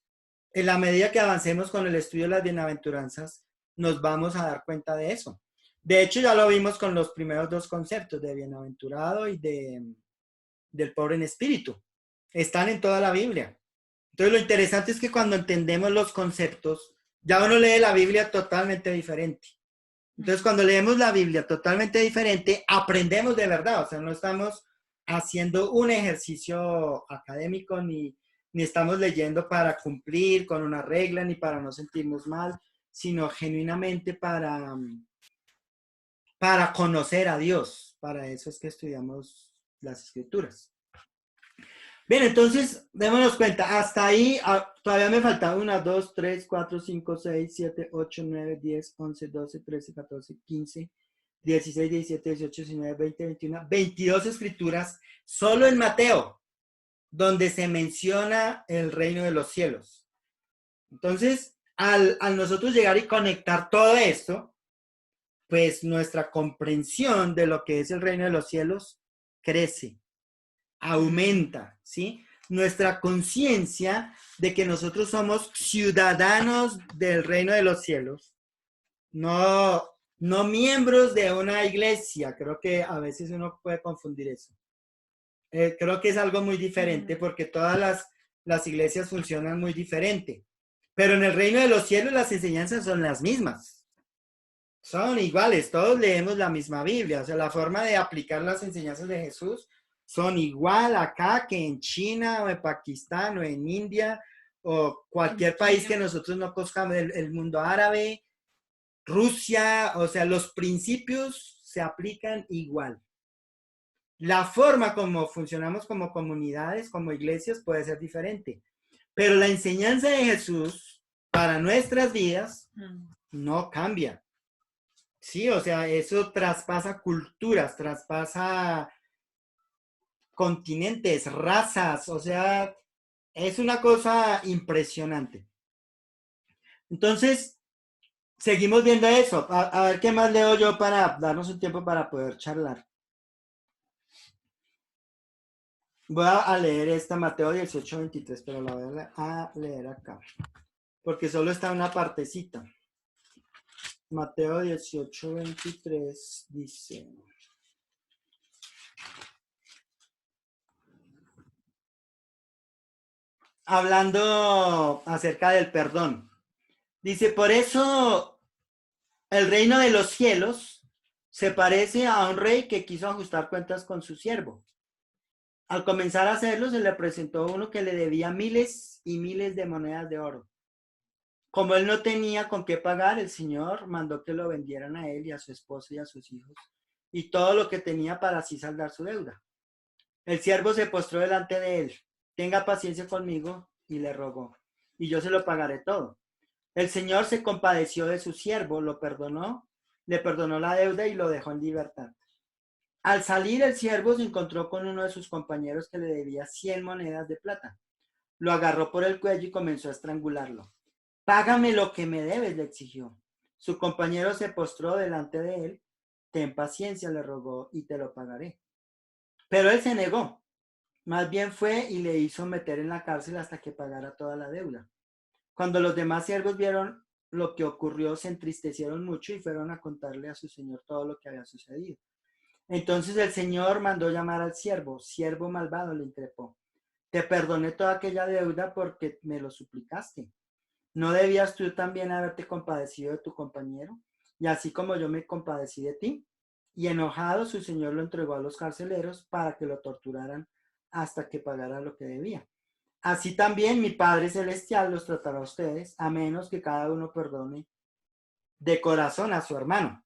A: En la medida que avancemos con el estudio de las bienaventuranzas, nos vamos a dar cuenta de eso. De hecho, ya lo vimos con los primeros dos conceptos, de bienaventurado y del pobre en espíritu. Están en toda la Biblia. Entonces, lo interesante es que cuando entendemos los conceptos, ya uno lee la Biblia totalmente diferente. Entonces, cuando leemos la Biblia totalmente diferente, aprendemos de verdad. O sea, no estamos haciendo un ejercicio académico ni estamos leyendo para cumplir con una regla ni para no sentirnos mal, sino genuinamente para conocer a Dios. Para eso es que estudiamos las Escrituras. Bien, entonces, démonos cuenta, hasta ahí todavía me faltaba 1, 2, 3, 4, 5, 6, 7, 8, 9, 10, 11, 12, 13, 14, 15, 16, 17, 18, 19, 20, 21, 22 escrituras solo en Mateo, donde se menciona el reino de los cielos. Entonces, al nosotros llegar y conectar todo esto, pues nuestra comprensión de lo que es el reino de los cielos crece, aumenta, ¿sí? nuestra conciencia de que nosotros somos ciudadanos del reino de los cielos, no miembros de una iglesia. Creo que a veces uno puede confundir eso. Creo que es algo muy diferente porque todas las iglesias funcionan muy diferente. Pero en el reino de los cielos las enseñanzas son las mismas. Son iguales, todos leemos la misma Biblia. O sea, la forma de aplicar las enseñanzas de Jesús son igual acá que en China o en Pakistán o en India o cualquier país que nosotros no conozcamos, el mundo árabe, Rusia. O sea, los principios se aplican igual. La forma como funcionamos como comunidades, como iglesias, puede ser diferente. Pero la enseñanza de Jesús para nuestras vidas no cambia. Sí, o sea, eso traspasa culturas, traspasa continentes, razas, o sea, es una cosa impresionante. Entonces, seguimos viendo eso. A ver qué más leo yo para darnos un tiempo para poder charlar. Voy a leer esta Mateo 18:23, pero la voy a leer acá, porque solo está una partecita. Mateo 18:23 dice: hablando acerca del perdón, dice, por eso el reino de los cielos se parece a un rey que quiso ajustar cuentas con su siervo. Al comenzar a hacerlo, se le presentó uno que le debía miles y miles de monedas de oro. Como él no tenía con qué pagar, el Señor mandó que lo vendieran a él y a su esposa y a sus hijos, y todo lo que tenía para así saldar su deuda. El siervo se postró delante de él. Tenga paciencia conmigo, y le rogó, y yo se lo pagaré todo. El Señor se compadeció de su siervo, lo perdonó, le perdonó la deuda y lo dejó en libertad. Al salir, el siervo se encontró con uno de sus compañeros que le debía 100 monedas de plata. Lo agarró por el cuello y comenzó a estrangularlo. Págame lo que me debes, le exigió. Su compañero se postró delante de él. Ten paciencia, le rogó, y te lo pagaré. Pero él se negó. Más bien fue y le hizo meter en la cárcel hasta que pagara toda la deuda. Cuando los demás siervos vieron lo que ocurrió, se entristecieron mucho y fueron a contarle a su señor todo lo que había sucedido. Entonces el señor mandó llamar al siervo. Siervo malvado, le increpó. Te perdoné toda aquella deuda porque me lo suplicaste. ¿No debías tú también haberte compadecido de tu compañero? Y así como yo me compadecí de ti. Y enojado, su señor lo entregó a los carceleros para que lo torturaran hasta que pagara lo que debía. Así también mi Padre Celestial los tratará a ustedes, a menos que cada uno perdone de corazón a su hermano.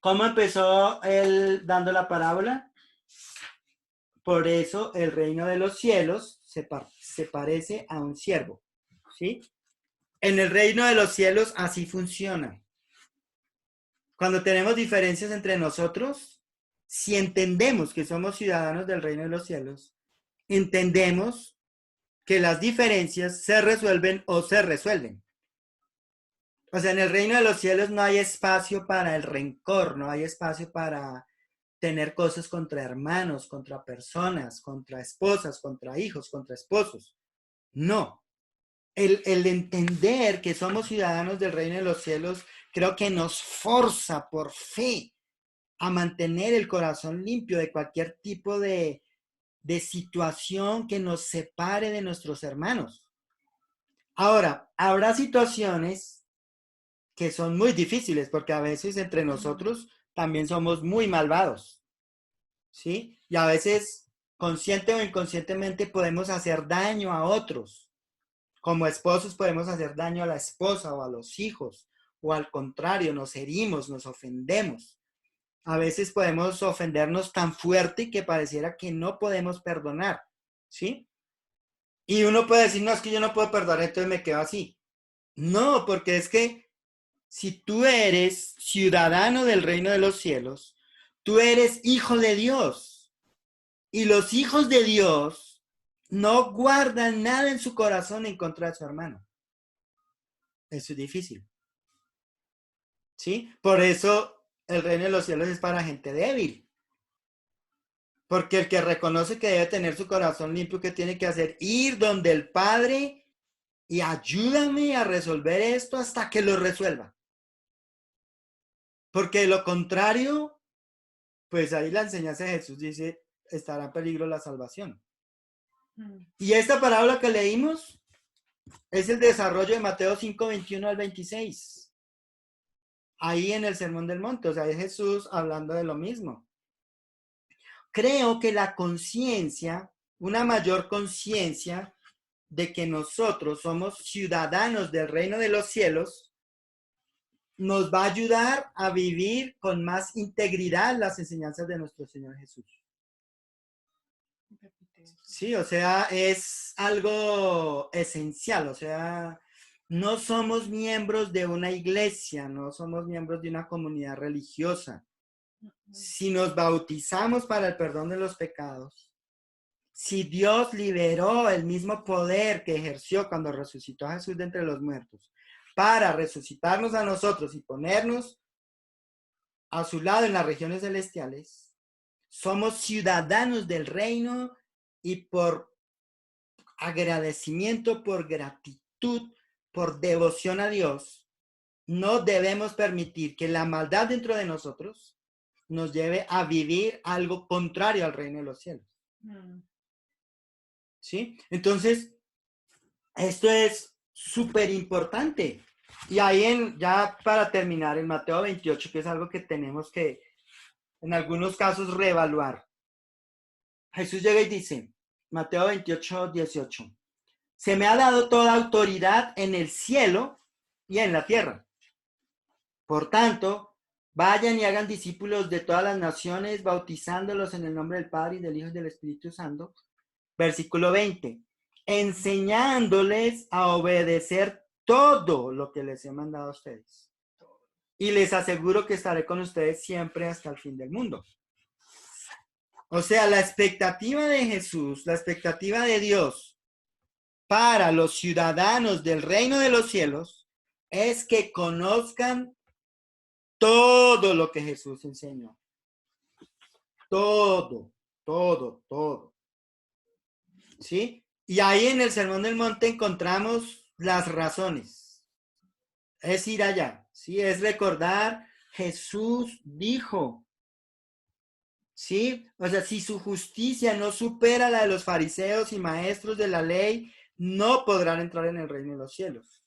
A: ¿Cómo empezó él dando la parábola? Por eso el reino de los cielos se parece a un siervo, ¿sí? En el reino de los cielos así funciona. Cuando tenemos diferencias entre nosotros, si entendemos que somos ciudadanos del reino de los cielos, entendemos que las diferencias se resuelven o se resuelven. O sea, en el reino de los cielos no hay espacio para el rencor, no hay espacio para tener cosas contra hermanos, contra personas, contra esposas, contra hijos, contra esposos. No. El entender que somos ciudadanos del reino de los cielos creo que nos forza por fe a mantener el corazón limpio de cualquier tipo de situación que nos separe de nuestros hermanos. Ahora, habrá situaciones que son muy difíciles porque a veces entre nosotros también somos muy malvados, ¿sí? Y a veces, consciente o inconscientemente, podemos hacer daño a otros. Como esposos podemos hacer daño a la esposa o a los hijos, o al contrario, nos herimos, nos ofendemos. A veces podemos ofendernos tan fuerte que pareciera que no podemos perdonar, ¿sí? Y uno puede decir, no, es que yo no puedo perdonar, entonces me quedo así. No, porque es que si tú eres ciudadano del reino de los cielos, tú eres hijo de Dios. Y los hijos de Dios no guardan nada en su corazón en contra de su hermano. Eso es difícil. ¿Sí? Por eso el reino de los cielos es para gente débil. Porque el que reconoce que debe tener su corazón limpio, ¿qué tiene que hacer? Ir donde el Padre y ayúdame a resolver esto hasta que lo resuelva. Porque de lo contrario, pues ahí la enseñanza de Jesús dice, estará en peligro la salvación. Y esta parábola que leímos es el desarrollo de Mateo 5, 21 al 26. Ahí en el Sermón del Monte, o sea, es Jesús hablando de lo mismo. Creo que la conciencia, una mayor conciencia de que nosotros somos ciudadanos del reino de los cielos, nos va a ayudar a vivir con más integridad las enseñanzas de nuestro Señor Jesús. Sí, o sea, es algo esencial, o sea, no somos miembros de una iglesia, no somos miembros de una comunidad religiosa. Si nos bautizamos para el perdón de los pecados, si Dios liberó el mismo poder que ejerció cuando resucitó a Jesús de entre los muertos, para resucitarnos a nosotros y ponernos a su lado en las regiones celestiales, somos ciudadanos del reino y por agradecimiento, por gratitud, por devoción a Dios, no debemos permitir que la maldad dentro de nosotros nos lleve a vivir algo contrario al reino de los cielos. ¿Sí? Entonces, esto es súper importante. Y ahí ya para terminar, en Mateo 28, que es algo que tenemos que, en algunos casos, reevaluar. Jesús llega y dice, Mateo 28, 18, se me ha dado toda autoridad en el cielo y en la tierra. Por tanto, vayan y hagan discípulos de todas las naciones, bautizándolos en el nombre del Padre y del Hijo y del Espíritu Santo. Versículo 20, enseñándoles a obedecer todo lo que les he mandado a ustedes. Y les aseguro que estaré con ustedes siempre hasta el fin del mundo. O sea, la expectativa de Jesús, la expectativa de Dios para los ciudadanos del reino de los cielos es que conozcan todo lo que Jesús enseñó. Todo. ¿Sí? Y ahí en el Sermón del Monte encontramos las razones. Es ir allá, ¿sí? Es recordar, Jesús dijo, ¿sí? O sea, si su justicia no supera la de los fariseos y maestros de la ley, no podrán entrar en el reino de los cielos.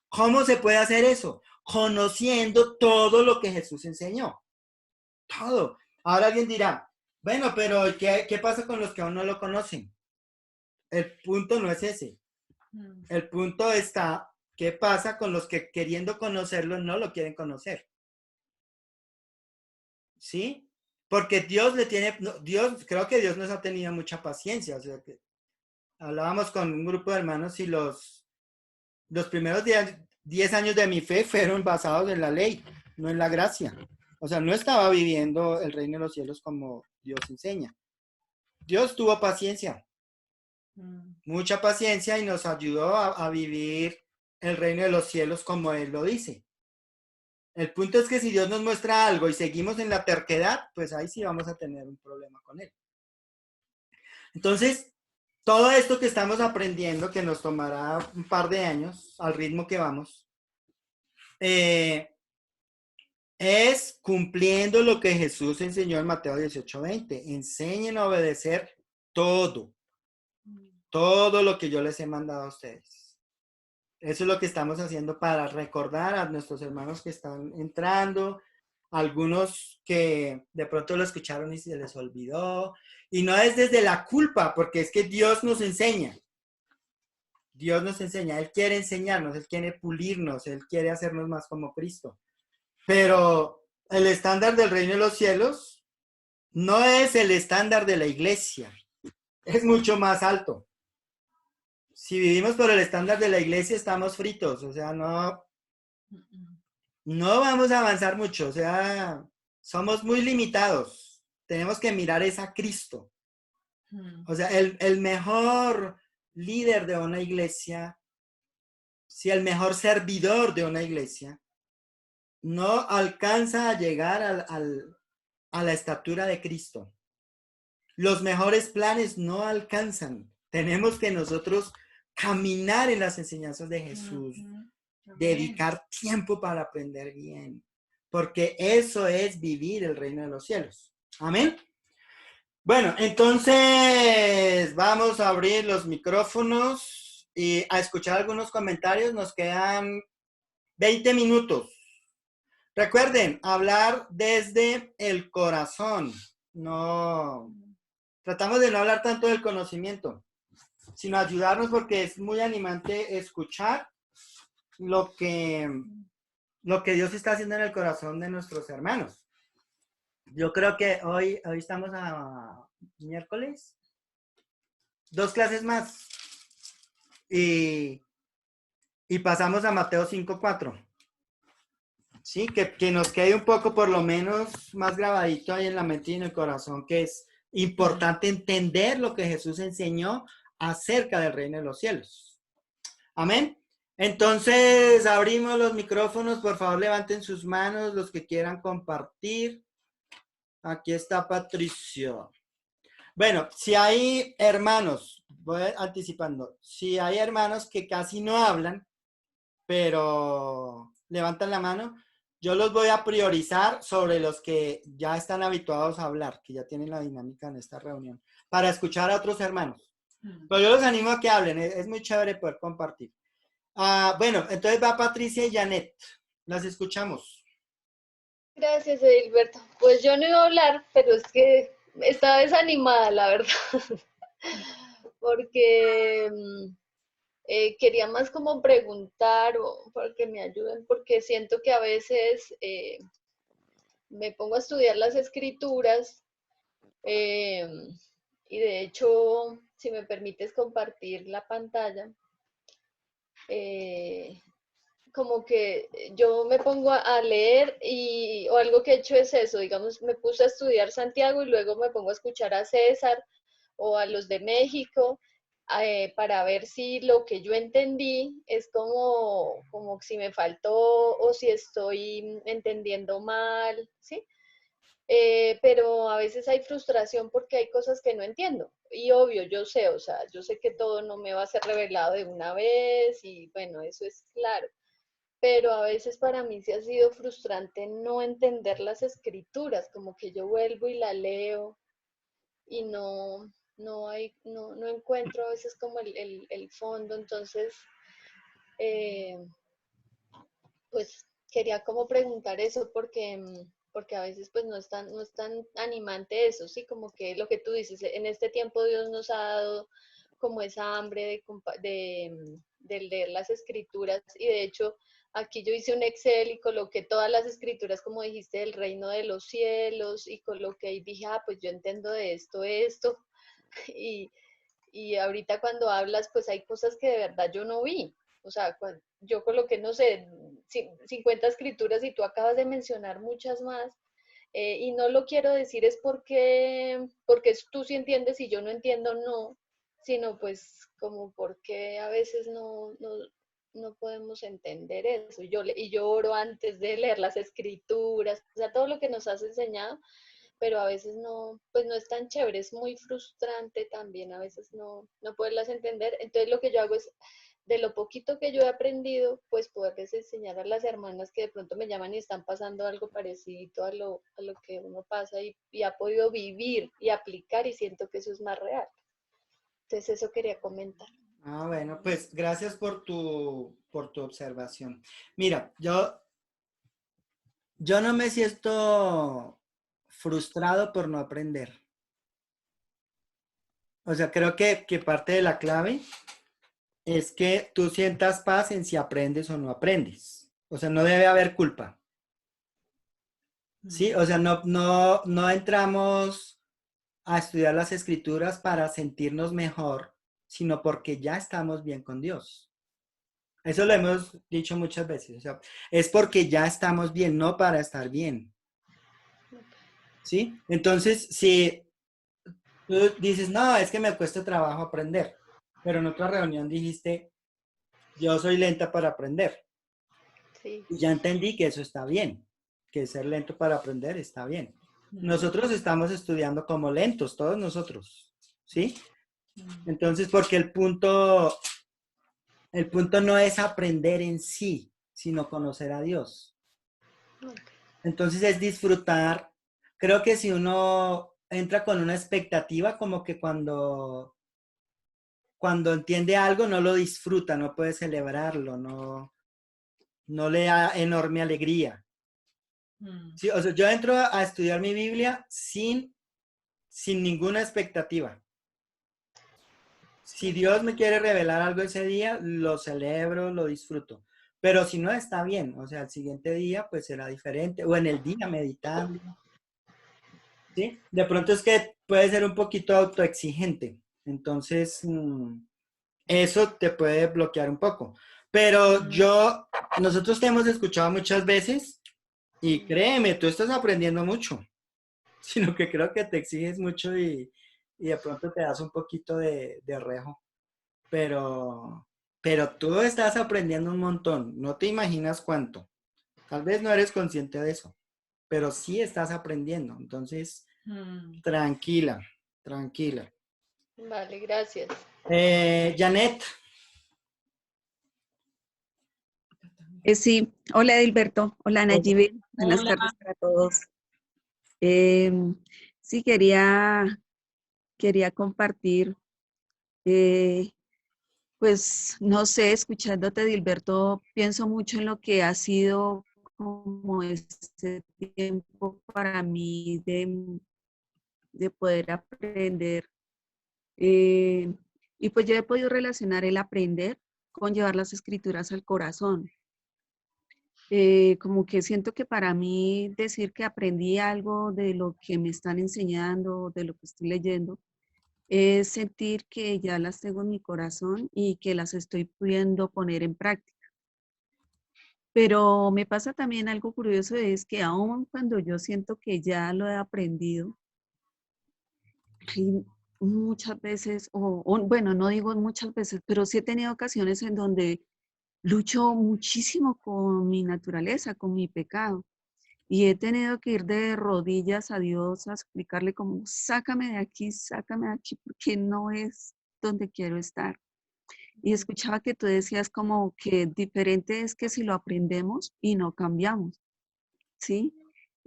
A: ¿Cómo se puede hacer eso? Conociendo todo lo que Jesús enseñó. Todo. Ahora alguien dirá, bueno, pero ¿qué pasa con los que aún no lo conocen? El punto no es ese. El punto está, ¿qué pasa con los que queriendo conocerlo no lo quieren conocer? ¿Sí? Porque Dios creo que Dios nos ha tenido mucha paciencia. O sea, que hablábamos con un grupo de hermanos y los primeros 10 años de mi fe fueron basados en la ley, no en la gracia. O sea, no estaba viviendo el reino de los cielos como Dios enseña. Dios tuvo paciencia, mucha paciencia, y nos ayudó a vivir el reino de los cielos como Él lo dice. El punto es que si Dios nos muestra algo y seguimos en la terquedad, pues ahí sí vamos a tener un problema con Él. Entonces, todo esto que estamos aprendiendo, que nos tomará un par de años al ritmo que vamos, es cumpliendo lo que Jesús enseñó en Mateo 18:20. Enseñen a obedecer todo lo que yo les he mandado a ustedes. Eso es lo que estamos haciendo para recordar a nuestros hermanos que están entrando, algunos que de pronto lo escucharon y se les olvidó. Y no es desde la culpa, porque es que Dios nos enseña. Dios nos enseña, Él quiere enseñarnos, Él quiere pulirnos, Él quiere hacernos más como Cristo. Pero el estándar del reino de los cielos no es el estándar de la iglesia, es mucho más alto. Si vivimos por el estándar de la iglesia, estamos fritos, o sea, no vamos a avanzar mucho, o sea, somos muy limitados. Tenemos que mirar es a Cristo. O sea, el mejor líder de una iglesia, si el mejor servidor de una iglesia, no alcanza a llegar a la estatura de Cristo. Los mejores planes no alcanzan. Tenemos que nosotros caminar en las enseñanzas de Jesús, dedicar tiempo para aprender bien, porque eso es vivir el reino de los cielos. Amén. Bueno, entonces vamos a abrir los micrófonos y a escuchar algunos comentarios. Nos quedan 20 minutos. Recuerden, hablar desde el corazón. No, tratamos de no hablar tanto del conocimiento, sino ayudarnos porque es muy animante escuchar lo que Dios está haciendo en el corazón de nuestros hermanos. Yo creo que hoy estamos a miércoles, 2 clases más y pasamos a Mateo 5:4. Sí, que nos quede un poco por lo menos más grabadito ahí en la mente y en el corazón, que es importante entender lo que Jesús enseñó acerca del reino de los cielos. Amén. Entonces, abrimos los micrófonos. Por favor, levanten sus manos los que quieran compartir. Aquí está Patricio. Bueno, si hay hermanos, voy anticipando, si hay hermanos que casi no hablan, pero levantan la mano, yo los voy a priorizar sobre los que ya están habituados a hablar, que ya tienen la dinámica en esta reunión, para escuchar a otros hermanos. Pero yo los animo a que hablen, es muy chévere poder compartir. Bueno, entonces va Patricia y Janet. Las escuchamos.
B: Gracias, Edilberto. Pues yo no iba a hablar, pero es que estaba desanimada, la verdad, porque quería más como preguntar o para que me ayuden, porque siento que a veces me pongo a estudiar las escrituras y de hecho, si me permites compartir la pantalla, como que yo me pongo a leer o algo que he hecho es eso, digamos, me puse a estudiar Santiago y luego me pongo a escuchar a César o a los de México para ver si lo que yo entendí es como si me faltó o si estoy entendiendo mal, ¿sí? Pero a veces hay frustración porque hay cosas que no entiendo. Y obvio, yo sé, o sea, yo sé que todo no me va a ser revelado de una vez y bueno, eso es claro. Pero a veces para mí sí ha sido frustrante no entender las escrituras, como que yo vuelvo y la leo y no encuentro a veces como el fondo. Entonces, eh, pues quería como preguntar eso porque a veces pues no es tan animante eso, ¿sí? Como que lo que tú dices, en este tiempo Dios nos ha dado como esa hambre de leer las escrituras y de hecho aquí yo hice un Excel y coloqué todas las escrituras, como dijiste, del reino de los cielos y coloqué y dije, pues yo entiendo de esto y, y ahorita cuando hablas pues hay cosas que de verdad yo no vi, o sea, yo coloqué, no sé, 50 escrituras y tú acabas de mencionar muchas más. Y no lo quiero decir es porque tú sí entiendes y yo no entiendo, no, sino pues como porque a veces no podemos entender eso. Y yo oro antes de leer las escrituras, o sea, todo lo que nos has enseñado, pero a veces no, pues no es tan chévere, es muy frustrante también, a veces no poderlas entender. Entonces lo que yo hago es de lo poquito que yo he aprendido, pues poderles enseñar a las hermanas que de pronto me llaman y están pasando algo parecido a lo que uno pasa y ha podido vivir y aplicar y siento que eso es más real. Entonces eso quería comentar.
A: Bueno, pues gracias por tu observación. Mira, yo no me siento frustrado por no aprender. O sea, creo que parte de la clave es que tú sientas paz en si aprendes o no aprendes. O sea, no debe haber culpa. ¿Sí? O sea, no entramos a estudiar las escrituras para sentirnos mejor, sino porque ya estamos bien con Dios. Eso lo hemos dicho muchas veces. O sea, es porque ya estamos bien, no para estar bien. ¿Sí? Entonces, si tú dices, no, es que me cuesta trabajo aprender, pero en otra reunión dijiste, yo soy lenta para aprender.
B: Sí.
A: Y ya entendí que eso está bien, que ser lento para aprender está bien. Nosotros estamos estudiando como lentos, todos nosotros, ¿sí? Entonces, porque el punto no es aprender en sí, sino conocer a Dios. Entonces es disfrutar. Creo que si uno entra con una expectativa, como que cuando entiende algo no lo disfruta, no puede celebrarlo, no le da enorme alegría. Sí, o sea, yo entro a estudiar mi Biblia sin ninguna expectativa. Si Dios me quiere revelar algo ese día, lo celebro, lo disfruto. Pero si no, está bien. O sea, el siguiente día pues será diferente. O en el día meditando, ¿sí? De pronto es que puede ser un poquito autoexigente. Entonces, eso te puede bloquear un poco. Pero nosotros te hemos escuchado muchas veces y créeme, tú estás aprendiendo mucho, sino que creo que te exiges mucho y de pronto te das un poquito de rejo. Pero, pero tú estás aprendiendo un montón, no te imaginas cuánto. Tal vez no eres consciente de eso, pero sí estás aprendiendo. Entonces, tranquila, tranquila.
B: Vale, gracias.
A: Janet,
C: Sí, hola Edilberto, hola Nayibe, buenas
D: Hola.
C: tardes para todos. Em, sí, quería compartir, eh, pues no sé, escuchándote Edilberto, pienso mucho en lo que ha sido como este tiempo para mí de poder aprender. eh, y pues yo he podido relacionar el aprender con llevar las escrituras al corazón. Como que siento que para mí decir que aprendí algo de lo que me están enseñando, de lo que estoy leyendo, es sentir que ya las tengo en mi corazón y que las estoy pudiendo poner en práctica. Pero me pasa también algo curioso, es que aun cuando yo siento que ya lo he aprendido, hay muchas veces, bueno, no digo muchas veces, pero sí he tenido ocasiones en donde lucho muchísimo con mi naturaleza, con mi pecado. Y he tenido que ir de rodillas a Dios a explicarle como, sácame de aquí, porque no es donde quiero estar. Y escuchaba que tú decías como que diferente es que si lo aprendemos y no cambiamos, ¿sí?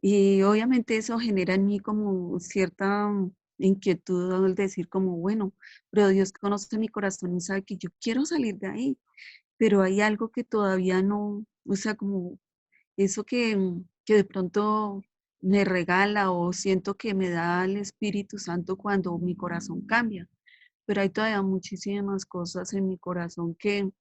C: Y obviamente eso genera en mí como cierta inquietud al decir como, bueno, pero Dios conoce mi corazón y sabe que yo quiero salir de ahí, pero hay algo que todavía no, o sea, como eso que de pronto me regala o siento que me da el Espíritu Santo cuando mi corazón cambia. Pero hay todavía muchísimas cosas en mi corazón que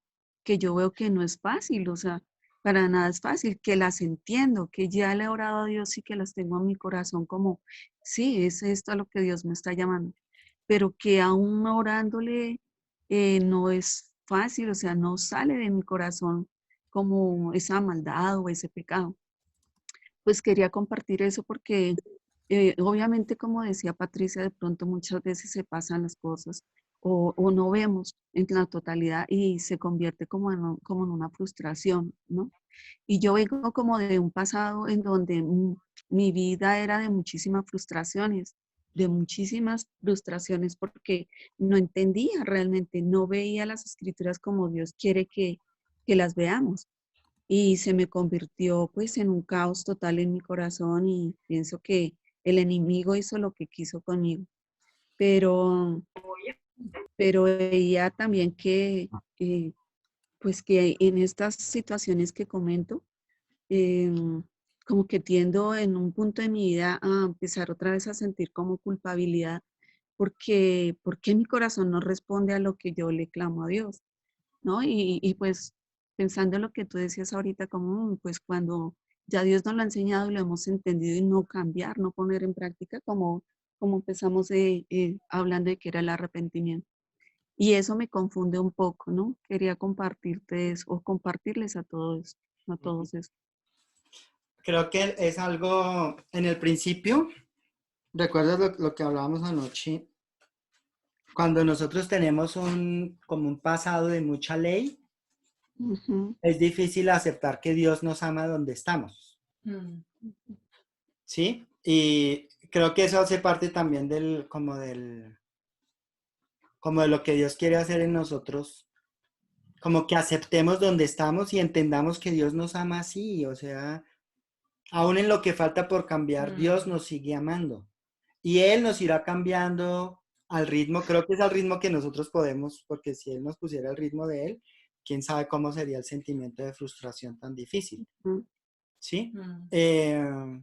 C: yo veo que no es fácil, o sea, para nada es fácil, que las entiendo, que ya le he orado a Dios y que las tengo en mi corazón como, sí, es esto a lo que Dios me está llamando, pero que aún orándole no es fácil, o sea, no sale de mi corazón como esa maldad o ese pecado. Pues quería compartir eso porque obviamente, como decía Patricia, de pronto muchas veces se pasan las cosas o no vemos en la totalidad y se convierte como como en una frustración, ¿no? Y yo vengo como de un pasado en donde mi vida era de muchísimas frustraciones porque no entendía realmente, no veía las escrituras como Dios quiere que las veamos y se me convirtió pues en un caos total en mi corazón y pienso que el enemigo hizo lo que quiso conmigo, pero, pero veía también que pues que en estas situaciones que comento, como que tiendo en un punto de mi vida a empezar otra vez a sentir como culpabilidad porque mi corazón no responde a lo que yo le clamo a Dios. ¿No? Y pues pensando en lo que tú decías ahorita, como pues cuando ya Dios nos lo ha enseñado y lo hemos entendido y no cambiar, no poner en práctica, como empezamos hablando de que era el arrepentimiento. Y eso me confunde un poco, ¿no? Quería compartirte eso, o compartirles a todos eso.
A: creo que es algo en el principio, ¿recuerdas lo que hablábamos anoche? Cuando nosotros tenemos como un pasado de mucha ley,
C: Ujú,
A: es difícil aceptar que Dios nos ama donde estamos, ¿sí? Y creo que eso hace parte también como de lo que Dios quiere hacer en nosotros, como que aceptemos donde estamos y entendamos que Dios nos ama así, o sea, aún en lo que falta por cambiar, Dios nos sigue amando. Y Él nos irá cambiando al ritmo, creo que es al ritmo que nosotros podemos, porque si Él nos pusiera el ritmo de Él, quién sabe cómo sería el sentimiento de frustración tan difícil,
C: Mm.
A: ¿sí? Eh,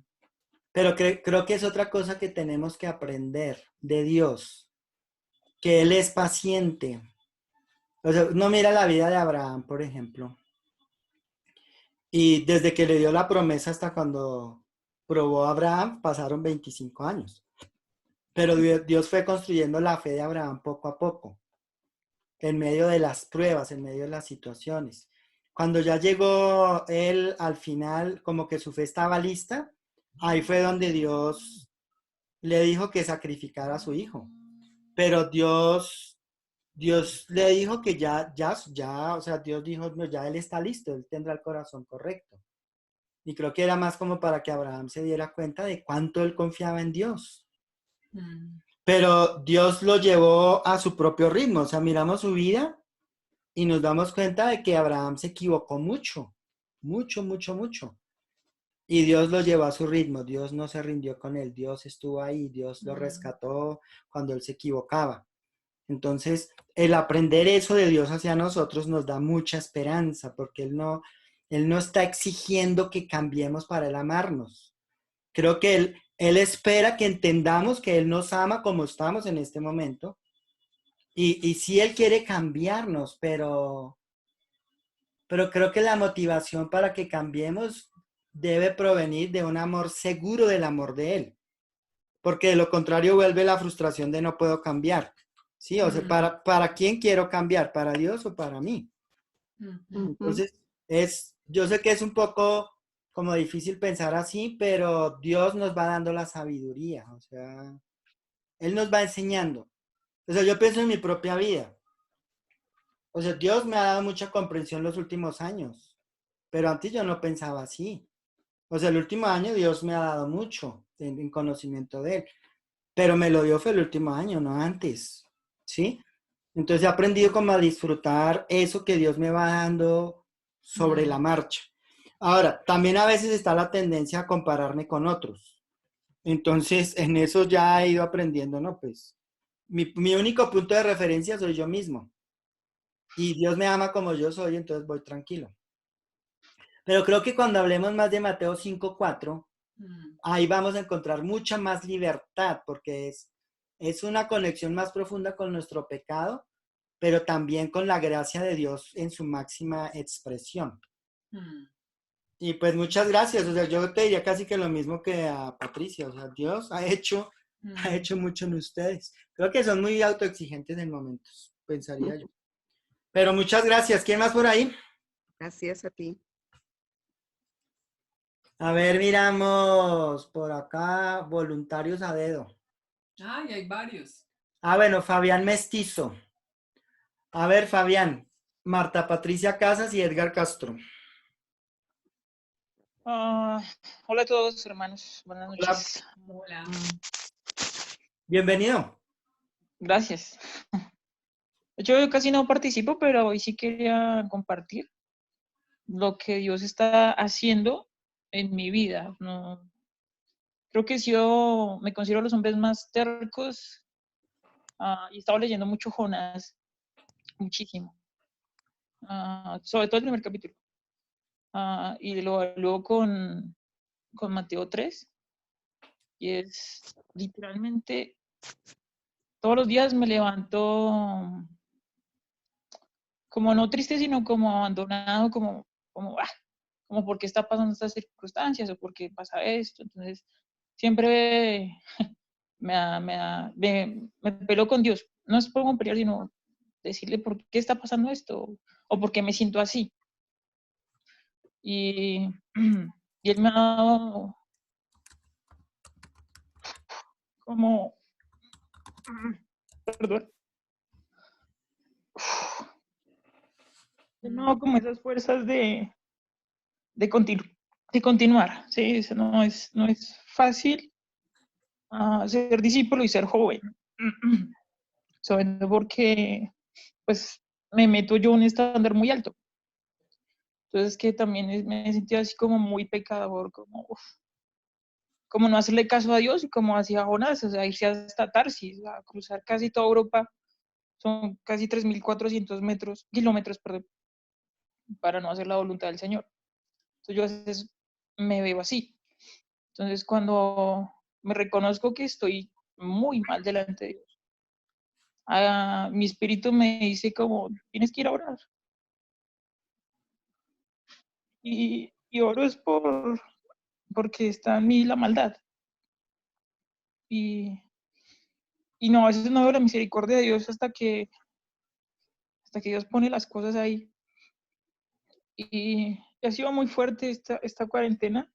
A: pero creo que es otra cosa que tenemos que aprender de Dios, que Él es paciente. O sea, uno mira la vida de Abraham, por ejemplo, y desde que le dio la promesa hasta cuando probó a Abraham, pasaron 25 años. Pero Dios fue construyendo la fe de Abraham poco a poco, en medio de las pruebas, en medio de las situaciones. Cuando ya llegó él al final, como que su fe estaba lista, ahí fue donde Dios le dijo que sacrificara a su hijo. Pero Dios le dijo que ya, o sea, Dios dijo, no, ya él está listo, él tendrá el corazón correcto. Y creo que era más como para que Abraham se diera cuenta de cuánto él confiaba en Dios. Pero Dios lo llevó a su propio ritmo, o sea, miramos su vida y nos damos cuenta de que Abraham se equivocó mucho, mucho, mucho, mucho. Y Dios lo llevó a su ritmo, Dios no se rindió con él, Dios estuvo ahí, Dios lo rescató cuando él se equivocaba. Entonces, el aprender eso de Dios hacia nosotros nos da mucha esperanza, porque Él no está exigiendo que cambiemos para Él amarnos. Creo que Él espera que entendamos que Él nos ama como estamos en este momento. Y sí, Él quiere cambiarnos, pero creo que la motivación para que cambiemos debe provenir de un amor seguro del amor de Él. Porque de lo contrario vuelve la frustración de no puedo cambiar. Sí, o sea, ¿para quién quiero cambiar? ¿Para Dios o para mí?
C: Ujú.
A: Entonces, yo sé que es un poco como difícil pensar así, pero Dios nos va dando la sabiduría, o sea, Él nos va enseñando. O sea, yo pienso en mi propia vida. O sea, Dios me ha dado mucha comprensión los últimos años, pero antes yo no pensaba así. O sea, el último año Dios me ha dado mucho en conocimiento de Él, pero me lo dio fue el último año, no antes, ¿sí? Entonces he aprendido como a disfrutar eso que Dios me va dando sobre la marcha. Ahora, también a veces está la tendencia a compararme con otros. Entonces, en eso ya he ido aprendiendo, ¿no? Pues mi único punto de referencia soy yo mismo. Y Dios me ama como yo soy, entonces voy tranquilo. Pero creo que cuando hablemos más de Mateo 5:4, ahí vamos a encontrar mucha más libertad, porque es una conexión más profunda con nuestro pecado, pero también con la gracia de Dios en su máxima expresión. Y pues muchas gracias, o sea, yo te diría casi que lo mismo que a Patricia, o sea, Dios ha hecho mucho en ustedes. Creo que son muy autoexigentes en momentos, pensaría yo. Pero muchas gracias. ¿Quién más por ahí?
C: Gracias a ti.
A: A ver, miramos por acá, voluntarios a dedo.
D: Ay, hay varios.
A: Ah, bueno, Fabián Mestizo. A ver, Fabián, Marta Patricia Casas y Edgar Castro.
E: Hola a todos, hermanos. Buenas
A: Hola,
E: noches.
D: Hola.
A: bienvenido.
E: Gracias. Yo casi no participo, pero hoy sí quería compartir lo que Dios está haciendo en mi vida. No, creo que yo me considero los hombres más tercos y he estado leyendo mucho Jonás, muchísimo. Sobre todo el primer capítulo. Y lo evalúo con Mateo 3. Y es literalmente todos los días me levanto como no triste, sino como abandonado, como por qué está pasando estas circunstancias o por qué pasa esto. Entonces, siempre me peleo con Dios. No es por pelear, sino decirle por qué está pasando esto o por qué me siento así. Y, y Él me ha dado como, perdón, no, como esas fuerzas de continuar, ¿sí? Eso no es fácil, ser discípulo y ser joven. Sabiendo porque, pues, me meto yo en un estándar muy alto. Entonces, que también me sentí así como muy pecador, como, como no hacerle caso a Dios y como hacía Jonás, o sea, irse hasta Tarsis, a cruzar casi toda Europa, son casi 3.400 kilómetros, perdón, para no hacer la voluntad del Señor. Entonces, yo a veces me veo así. Entonces, cuando me reconozco que estoy muy mal delante de Dios, mi espíritu me dice como, tienes que ir a orar. Y oro es porque está en mí la maldad. Y no, a veces no veo la misericordia de Dios hasta que Dios pone las cosas ahí. Y ha sido muy fuerte esta cuarentena,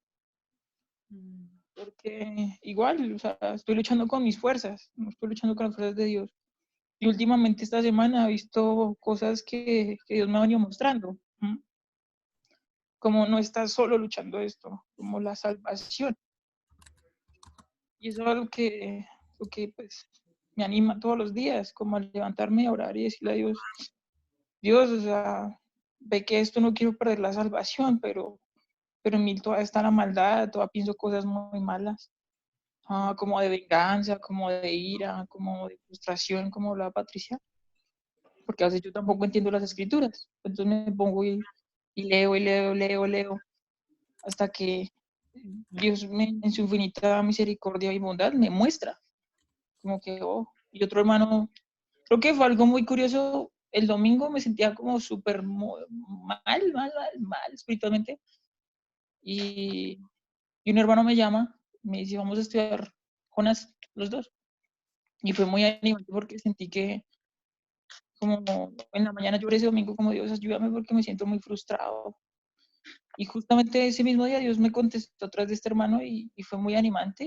E: porque igual, o sea, estoy luchando con mis fuerzas, no estoy luchando con las fuerzas de Dios. Y últimamente esta semana he visto cosas que Dios me ha venido mostrando. Como no estás solo luchando esto, como la salvación. Y eso es algo que pues, me anima todos los días, como a levantarme a orar y decirle a Dios, Dios, o sea, ve que esto no quiero perder la salvación, pero en mí todavía está la maldad, todavía pienso cosas muy malas, como de venganza, como de ira, como de frustración, como hablaba Patricia, porque a veces yo tampoco entiendo las escrituras, entonces me pongo y leo y leo, leo, leo, hasta que Dios en su infinita misericordia y bondad me muestra, como que, oh, y otro hermano, creo que fue algo muy curioso, el domingo me sentía como súper mal espiritualmente, y un hermano me llama, me dice, vamos a estudiar Jonás, los dos, y fue muy animante porque sentí que, como en la mañana lloré ese domingo, como Dios, ayúdame porque me siento muy frustrado, y justamente ese mismo día Dios me contestó atrás de este hermano y fue muy animante,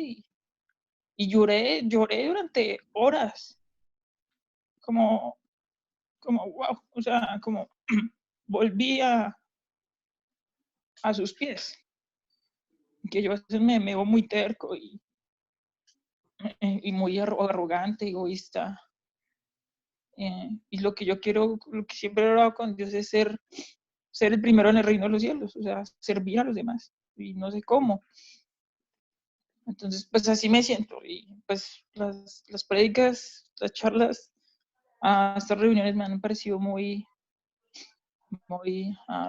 E: y lloré durante horas, como wow, o sea, como volví a sus pies, que yo a veces me veo muy terco y muy arrogante, egoísta, y lo que yo quiero, lo que siempre he orado con Dios es ser el primero en el reino de los cielos, o sea, servir a los demás, y no sé cómo. Entonces, pues así me siento, y pues las prédicas, las charlas, estas reuniones me han parecido muy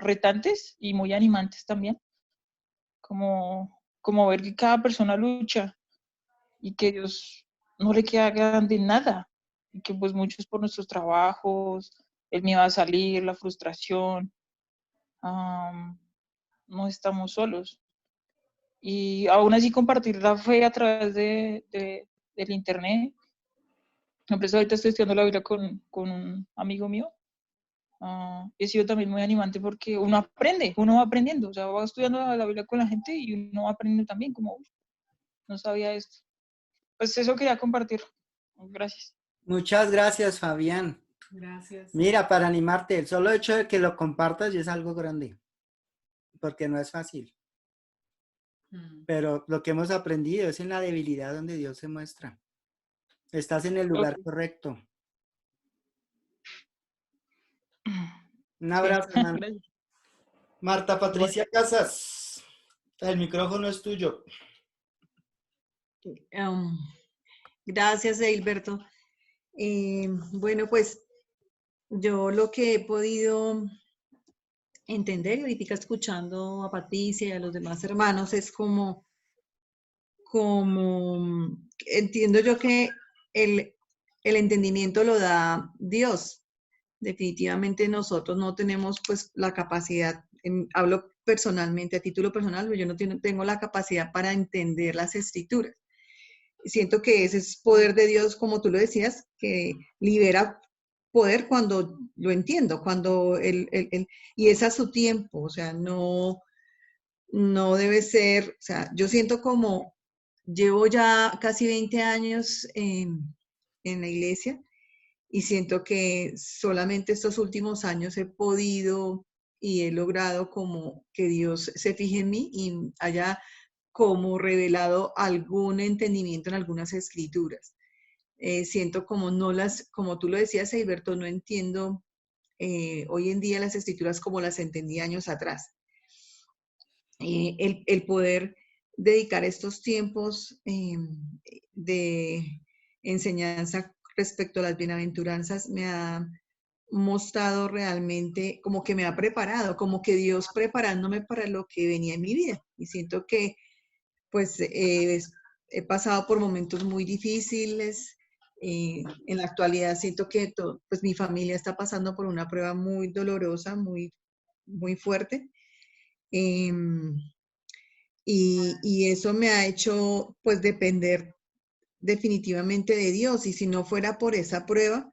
E: retantes y muy animantes también, como ver que cada persona lucha y que Dios no le queda grande nada, y que pues muchos por nuestros trabajos, el miedo a salir, la frustración, no estamos solos. Y aún así compartir la fe a través del internet. Por ejemplo, ahorita estoy estudiando la Biblia con un amigo mío. He sido también muy animante porque uno aprende, uno va aprendiendo, o sea, va estudiando la Biblia con la gente y uno va aprendiendo también, como no sabía esto. Pues eso quería compartir. Gracias.
A: Muchas gracias, Fabián.
D: Gracias.
A: Mira, para animarte, el solo hecho de que lo compartas ya es algo grande, porque no es fácil. Pero lo que hemos aprendido es en la debilidad donde Dios se muestra. Estás en el lugar
E: Okay.
A: correcto. Un
E: Sí.
A: abrazo, hermano.
E: Gracias.
A: Marta
E: Igual.
A: Patricia Casas, el micrófono es tuyo.
F: Gracias, Eilberto. Bueno, pues yo lo que he podido entender, y ahorita escuchando a Patricia y a los demás hermanos, es como entiendo yo que el entendimiento lo da Dios. Definitivamente nosotros no tenemos pues la capacidad, hablo personalmente, a título personal, pero yo no tengo la capacidad para entender las escrituras. Siento que ese es poder de Dios, como tú lo decías, que libera poder cuando lo entiendo, cuando y es a su tiempo, o sea, no debe ser, o sea, yo siento como, llevo ya casi 20 años en la iglesia y siento que solamente estos últimos años he podido y he logrado como que Dios se fije en mí y haya como revelado algún entendimiento en algunas escrituras. Siento como como tú lo decías, Eiberto, no entiendo hoy en día las escrituras como las entendí años atrás. El poder dedicar estos tiempos de enseñanza respecto a las bienaventuranzas me ha mostrado realmente como que me ha preparado, como que Dios preparándome para lo que venía en mi vida. Y siento que pues he pasado por momentos muy difíciles. En la actualidad siento que pues mi familia está pasando por una prueba muy dolorosa, muy, muy fuerte. Y eso me ha hecho pues depender definitivamente de Dios. Y si no fuera por esa prueba,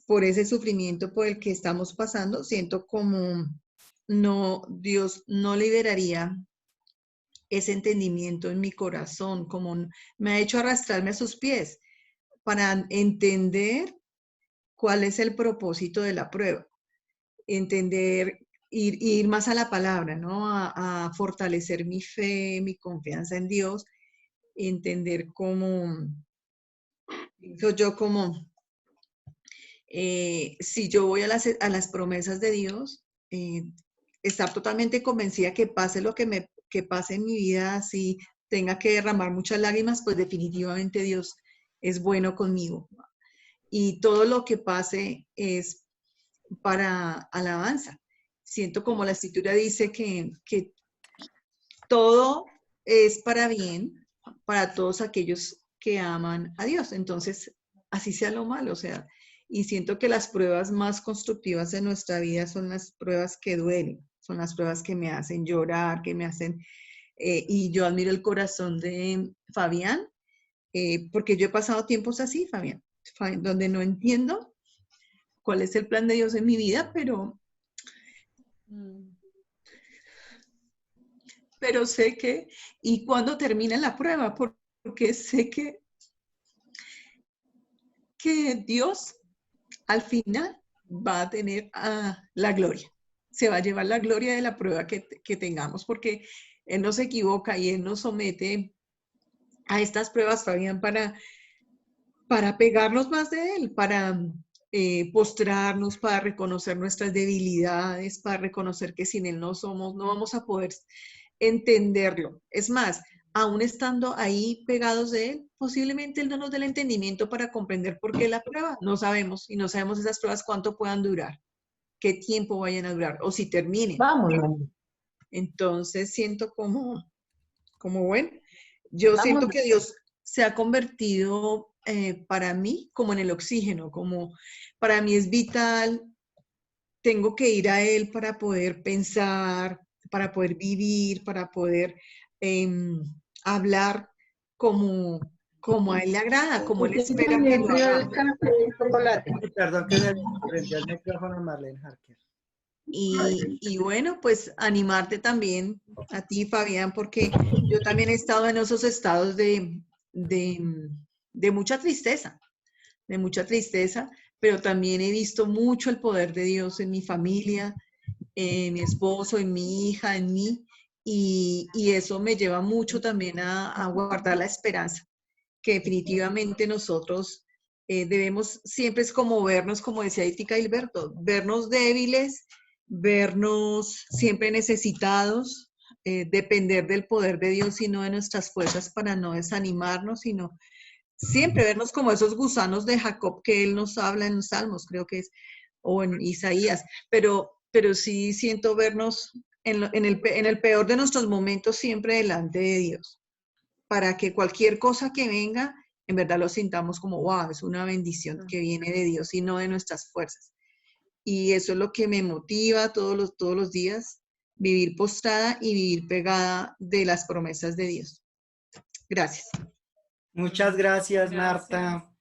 F: por ese sufrimiento por el que estamos pasando, siento como Dios no liberaría ese entendimiento en mi corazón, como me ha hecho arrastrarme a sus pies para entender cuál es el propósito de la prueba, entender, ir más a la palabra, ¿no? A fortalecer mi fe, mi confianza en Dios, entender cómo, yo como, si yo voy a las promesas de Dios, estar totalmente convencida que pase lo que pase en mi vida, si tenga que derramar muchas lágrimas, pues definitivamente Dios es bueno conmigo. Y todo lo que pase es para alabanza. Siento como la escritura dice que todo es para bien para todos aquellos que aman a Dios. Entonces, así sea lo malo, o sea, y siento que las pruebas más constructivas de nuestra vida son las pruebas que duelen, son las pruebas que me hacen llorar, que me hacen, y yo admiro el corazón de Fabián, porque yo he pasado tiempos así, Fabián, donde no entiendo cuál es el plan de Dios en mi vida, pero sé que, y cuando termina la prueba, porque sé que Dios al final va a tener la gloria. Se va a llevar la gloria de la prueba que tengamos, porque Él no se equivoca y Él nos somete a estas pruebas, Fabián, para pegarnos más de Él, para postrarnos, para reconocer nuestras debilidades, para reconocer que sin Él no vamos a poder entenderlo. Es más, aún estando ahí pegados de Él, posiblemente Él no nos dé el entendimiento para comprender por qué la prueba. No sabemos, y no sabemos esas pruebas cuánto puedan durar, qué tiempo vayan a durar, o si terminen.
G: Vamos,
F: Entonces siento bueno, yo siento que Dios se ha convertido para mí como en el oxígeno, como para mí es vital, tengo que ir a Él para poder pensar, para poder vivir, para poder hablar como a Él le agrada, como Él espera que lo hagamos.
A: Perdón que se prendió el micrófono a Marlene Harker.
F: Y bueno, pues animarte también a ti, Fabián, porque yo también he estado en esos estados de mucha tristeza, pero también he visto mucho el poder de Dios en mi familia, en mi esposo, en mi hija, en mí, y eso me lleva mucho también a guardar la esperanza, que definitivamente nosotros debemos siempre es como vernos, como decía Itica Gilberto, vernos débiles, vernos siempre necesitados, depender del poder de Dios y no de nuestras fuerzas para no desanimarnos, sino siempre vernos como esos gusanos de Jacob que él nos habla en los Salmos, creo que es, o en Isaías, pero sí siento vernos en el peor de nuestros momentos siempre delante de Dios, para que cualquier cosa que venga, en verdad lo sintamos como, wow, es una bendición que viene de Dios y no de nuestras fuerzas. Y eso es lo que me motiva todos los días, vivir postrada y vivir pegada de las promesas de Dios. Gracias.
A: Muchas gracias, Marta.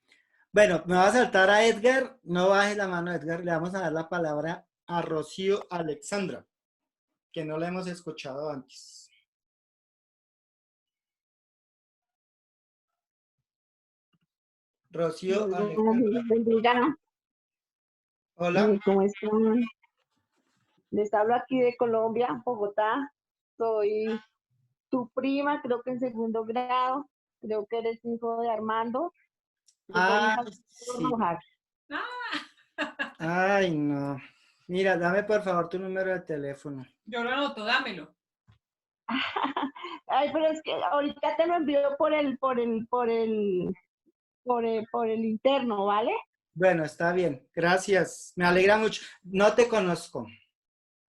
A: Bueno, me va a saltar a Edgar. No baje la mano, Edgar. Le vamos a dar la palabra a Rocío Alexandra, que no la hemos escuchado antes. Rocío Alexandra. Hola.
G: ¿Cómo están? Les hablo aquí de Colombia, Bogotá. Soy tu prima, creo que en segundo grado, creo que eres hijo de Armando,
A: Ah,
G: Rojas
A: sí.
G: Rojas.
A: Ay, no. Mira, dame por favor tu número de teléfono.
D: Yo lo anoto, dámelo.
G: Ay, pero es que ahorita te lo envío por el interno, ¿vale?
A: Bueno, está bien. Gracias. Me alegra mucho. No te conozco.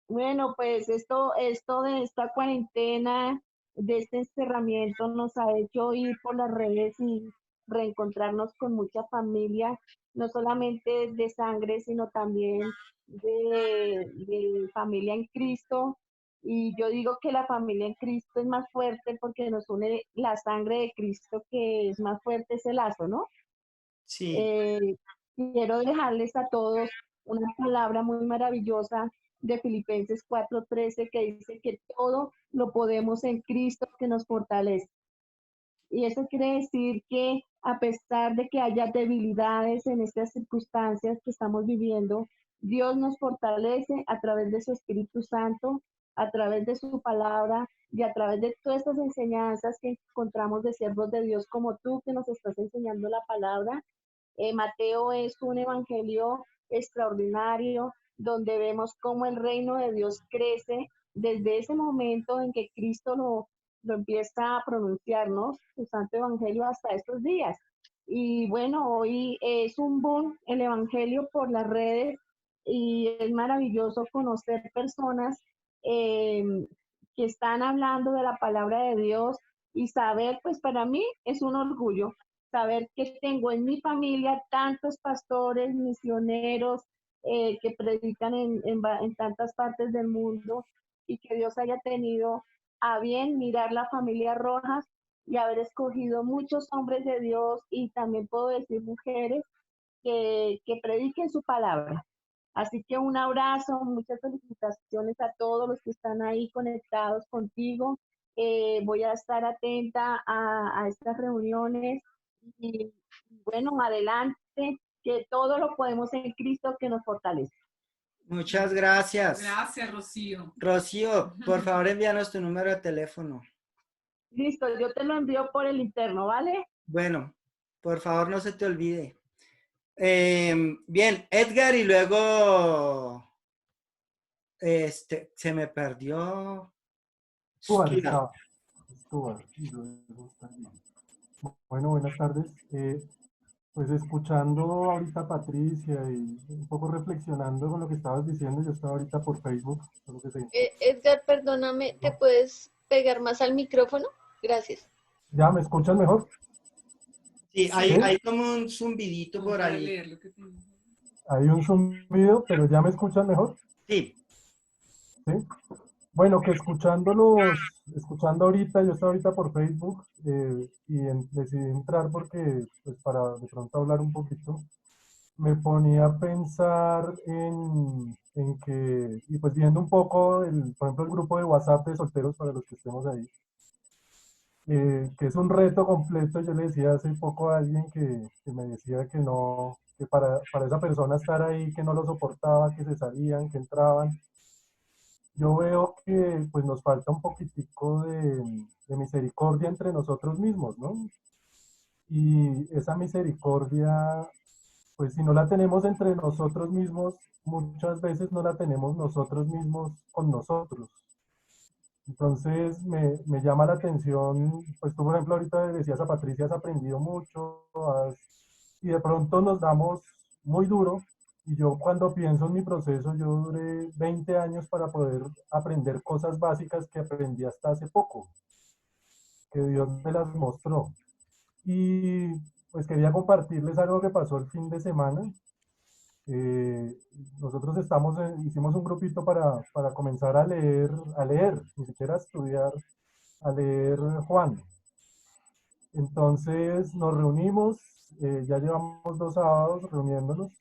G: Bueno, pues esto de esta cuarentena, de este encerramiento, nos ha hecho ir por las redes y reencontrarnos con mucha familia, no solamente de sangre, sino también de familia en Cristo. Y yo digo que la familia en Cristo es más fuerte porque nos une la sangre de Cristo, que es más fuerte ese lazo, ¿no?
A: Sí.
G: Eh, Quiero dejarles a todos una palabra muy maravillosa de Filipenses 4:13 que dice que todo lo podemos en Cristo que nos fortalece. Y eso quiere decir que a pesar de que haya debilidades en estas circunstancias que estamos viviendo, Dios nos fortalece a través de su Espíritu Santo, a través de su palabra y a través de todas estas enseñanzas que encontramos de siervos de Dios como tú que nos estás enseñando la palabra. Mateo es un evangelio extraordinario donde vemos cómo el reino de Dios crece desde ese momento en que Cristo lo empieza a pronunciarnos, su santo evangelio, hasta estos días. Y bueno, hoy es un boom el evangelio por las redes y es maravilloso conocer personas eh, que están hablando de la palabra de Dios y saber, pues para mí es un orgullo saber que tengo en mi familia tantos pastores, misioneros que predican en tantas partes del mundo y que Dios haya tenido a bien mirar la familia Rojas y haber escogido muchos hombres de Dios y también puedo decir mujeres que prediquen su palabra. Así que un abrazo, muchas felicitaciones a todos los que están ahí conectados contigo. Voy a estar atenta a estas reuniones y bueno, adelante, que todo lo podemos en Cristo que nos fortalece.
A: Muchas gracias.
D: Gracias, Rocío.
A: Rocío, por favor envíanos tu número de teléfono.
G: Listo, yo te lo envío por el interno, ¿vale?
A: Bueno, por favor no se te olvide. Bien, Edgar y luego se me perdió.
H: Stuart
A: Stuart.
H: estaba. Stuart, y luego está bien. Bueno, buenas tardes. Pues escuchando ahorita a Patricia y un poco reflexionando con lo que estabas diciendo, yo estaba ahorita por Facebook, solo que
B: Edgar, perdóname, ¿te puedes pegar más al micrófono? Gracias.
H: ¿Ya me escuchan mejor?
A: Sí,
H: ¿Sí?
A: hay como un zumbidito
D: No
A: por
D: puede
A: ahí.
D: leer lo que te dice.
H: Hay un zumbido, pero ¿ya me escuchan mejor?
A: Sí.
H: ¿Sí? Bueno, que escuchando ahorita, yo estaba ahorita por Facebook decidí entrar porque, pues para de pronto hablar un poquito, me ponía a pensar en que, y pues viendo un poco, por ejemplo, el grupo de WhatsApp de solteros para los que estemos ahí, que es un reto completo. Yo le decía hace poco a alguien que me decía que no, que para esa persona estar ahí, que no lo soportaba, que se salían, que entraban. Yo veo que pues nos falta un poquitico de misericordia entre nosotros mismos, ¿no? Y esa misericordia, pues si no la tenemos entre nosotros mismos, muchas veces no la tenemos nosotros mismos con nosotros. Entonces me llama la atención, pues tú por ejemplo ahorita decías a Patricia, has aprendido mucho, y de pronto nos damos muy duro, y yo cuando pienso en mi proceso, yo duré 20 años para poder aprender cosas básicas que aprendí hasta hace poco, que Dios me las mostró. Y pues quería compartirles algo que pasó el fin de semana. Eh, Nosotros hicimos un grupito para comenzar a leer, ni siquiera a estudiar, a leer Juan. Entonces nos reunimos, ya llevamos 2 sábados reuniéndonos,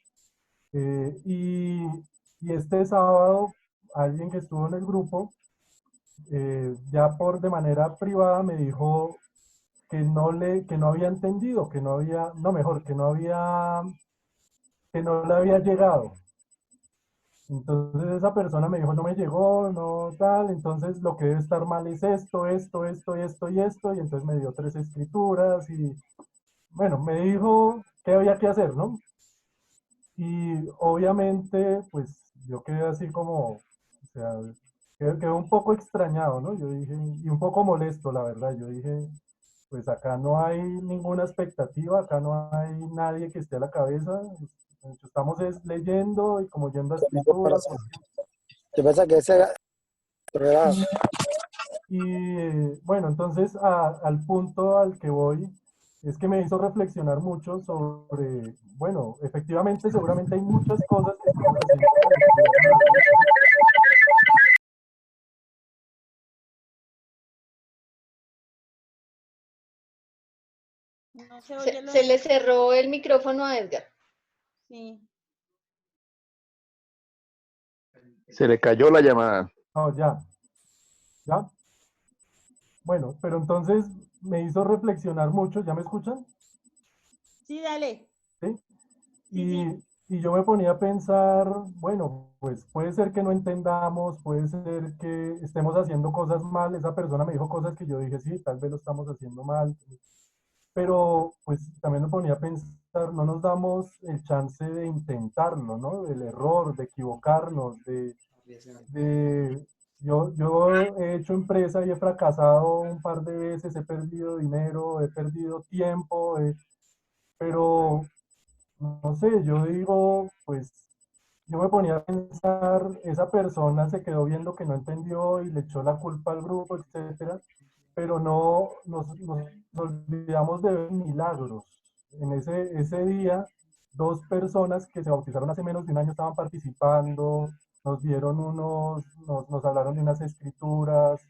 H: y este sábado alguien que estuvo en el grupo, ya de manera privada me dijo que no había entendido, que no había, no mejor, que no le había llegado. Entonces esa persona me dijo, no me llegó, no tal, entonces lo que debe estar mal es esto, esto, esto, esto y esto, y entonces me dio 3 escrituras y bueno, me dijo qué había que hacer, ¿no? Y obviamente, pues yo quedé así como, o sea, quedé un poco extrañado, ¿no? Yo dije, y un poco molesto, la verdad, yo dije, pues acá no hay ninguna expectativa, acá no hay nadie que esté a la cabeza, estamos leyendo y como yendo a escrituras.
I: Yo pensaba que ese era...
H: Y bueno, entonces al punto al que voy es que me hizo reflexionar mucho sobre, bueno, efectivamente seguramente hay muchas cosas que estamos haciendo mal.
J: No se oye
B: Se le cerró el micrófono a Edgar.
J: Sí.
K: Se le cayó la llamada.
H: No, ya. ¿Ya? Bueno, pero entonces me hizo reflexionar mucho. ¿Ya me escuchan?
J: Sí, dale.
H: ¿Sí?
J: Sí.
H: Y yo me ponía a pensar, bueno, pues puede ser que no entendamos, puede ser que estemos haciendo cosas mal. Esa persona me dijo cosas que yo dije, sí, tal vez lo estamos haciendo mal. Pero pues también me ponía a pensar, no nos damos el chance de intentarlo, ¿no? Del error, de equivocarnos, yo he hecho empresa y he fracasado un par de veces, he perdido dinero, he perdido tiempo, pero no sé, yo digo, pues yo me ponía a pensar, esa persona se quedó viendo que no entendió y le echó la culpa al grupo, etcétera, pero no nos olvidamos de ver milagros. En ese día, 2 personas que se bautizaron hace menos de un año estaban participando, nos hablaron de unas escrituras,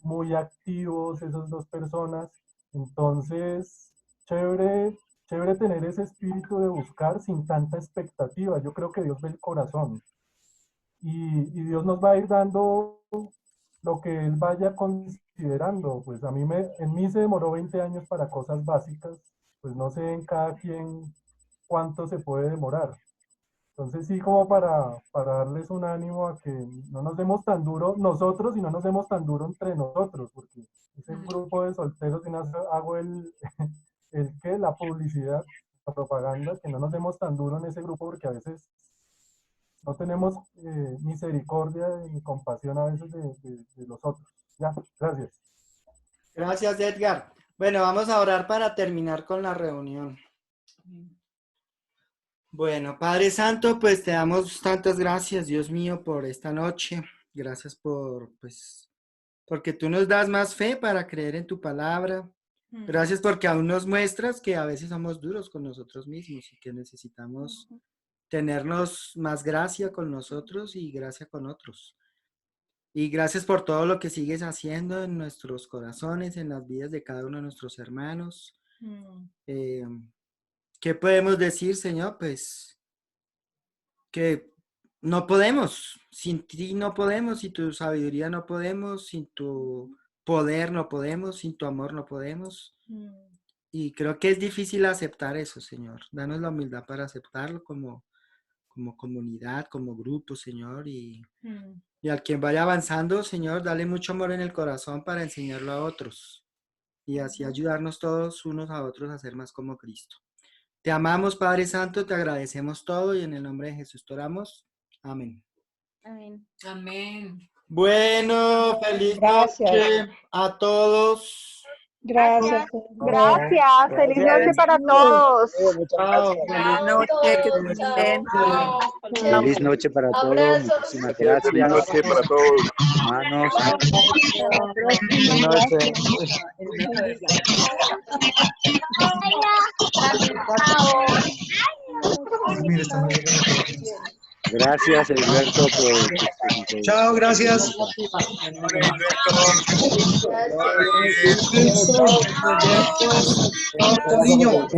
H: muy activos esas 2 personas. Entonces, chévere, chévere tener ese espíritu de buscar sin tanta expectativa. Yo creo que Dios ve el corazón y Dios nos va a ir dando lo que Él vaya considerando. Pues en mí se demoró 20 años para cosas básicas, pues no sé en cada quien cuánto se puede demorar. Entonces sí, como para darles un ánimo a que no nos demos tan duro nosotros y no nos demos tan duro entre nosotros, porque ese grupo de solteros, y hago la publicidad, la propaganda, que no nos demos tan duro en ese grupo, porque a veces no tenemos misericordia ni compasión a veces de los otros. Ya, gracias.
A: Gracias, Edgar. Bueno, vamos a orar para terminar con la reunión. Bueno, Padre Santo, pues te damos tantas gracias, Dios mío, por esta noche. Gracias porque tú nos das más fe para creer en tu palabra. Gracias porque aún nos muestras que a veces somos duros con nosotros mismos y que necesitamos tenernos más gracia con nosotros y gracia con otros. Y gracias por todo lo que sigues haciendo en nuestros corazones, en las vidas de cada uno de nuestros hermanos. ¿Qué podemos decir, Señor? Pues que no podemos, sin ti no podemos, sin tu sabiduría no podemos, sin tu poder no podemos, sin tu amor no podemos. Y creo que es difícil aceptar eso, Señor. Danos la humildad para aceptarlo como comunidad, como grupo, Señor. Y al quien vaya avanzando, Señor, dale mucho amor en el corazón para enseñarlo a otros. Y así ayudarnos todos unos a otros a ser más como Cristo. Te amamos, Padre Santo, te agradecemos todo y en el nombre de Jesús te oramos. Amén.
J: Amén.
D: Amén.
A: Bueno, feliz noche a todos.
G: Gracias.
L: Gracias. Feliz noche para todos.
A: Chao.
C: Feliz noche, que estén bien.
I: Feliz noche para todos.
B: Abrazos.
I: Muchísimas gracias.
K: Feliz noche para todos.
I: Hermanos. Gracias, Alberto, por...
M: Chao, gracias. Niño,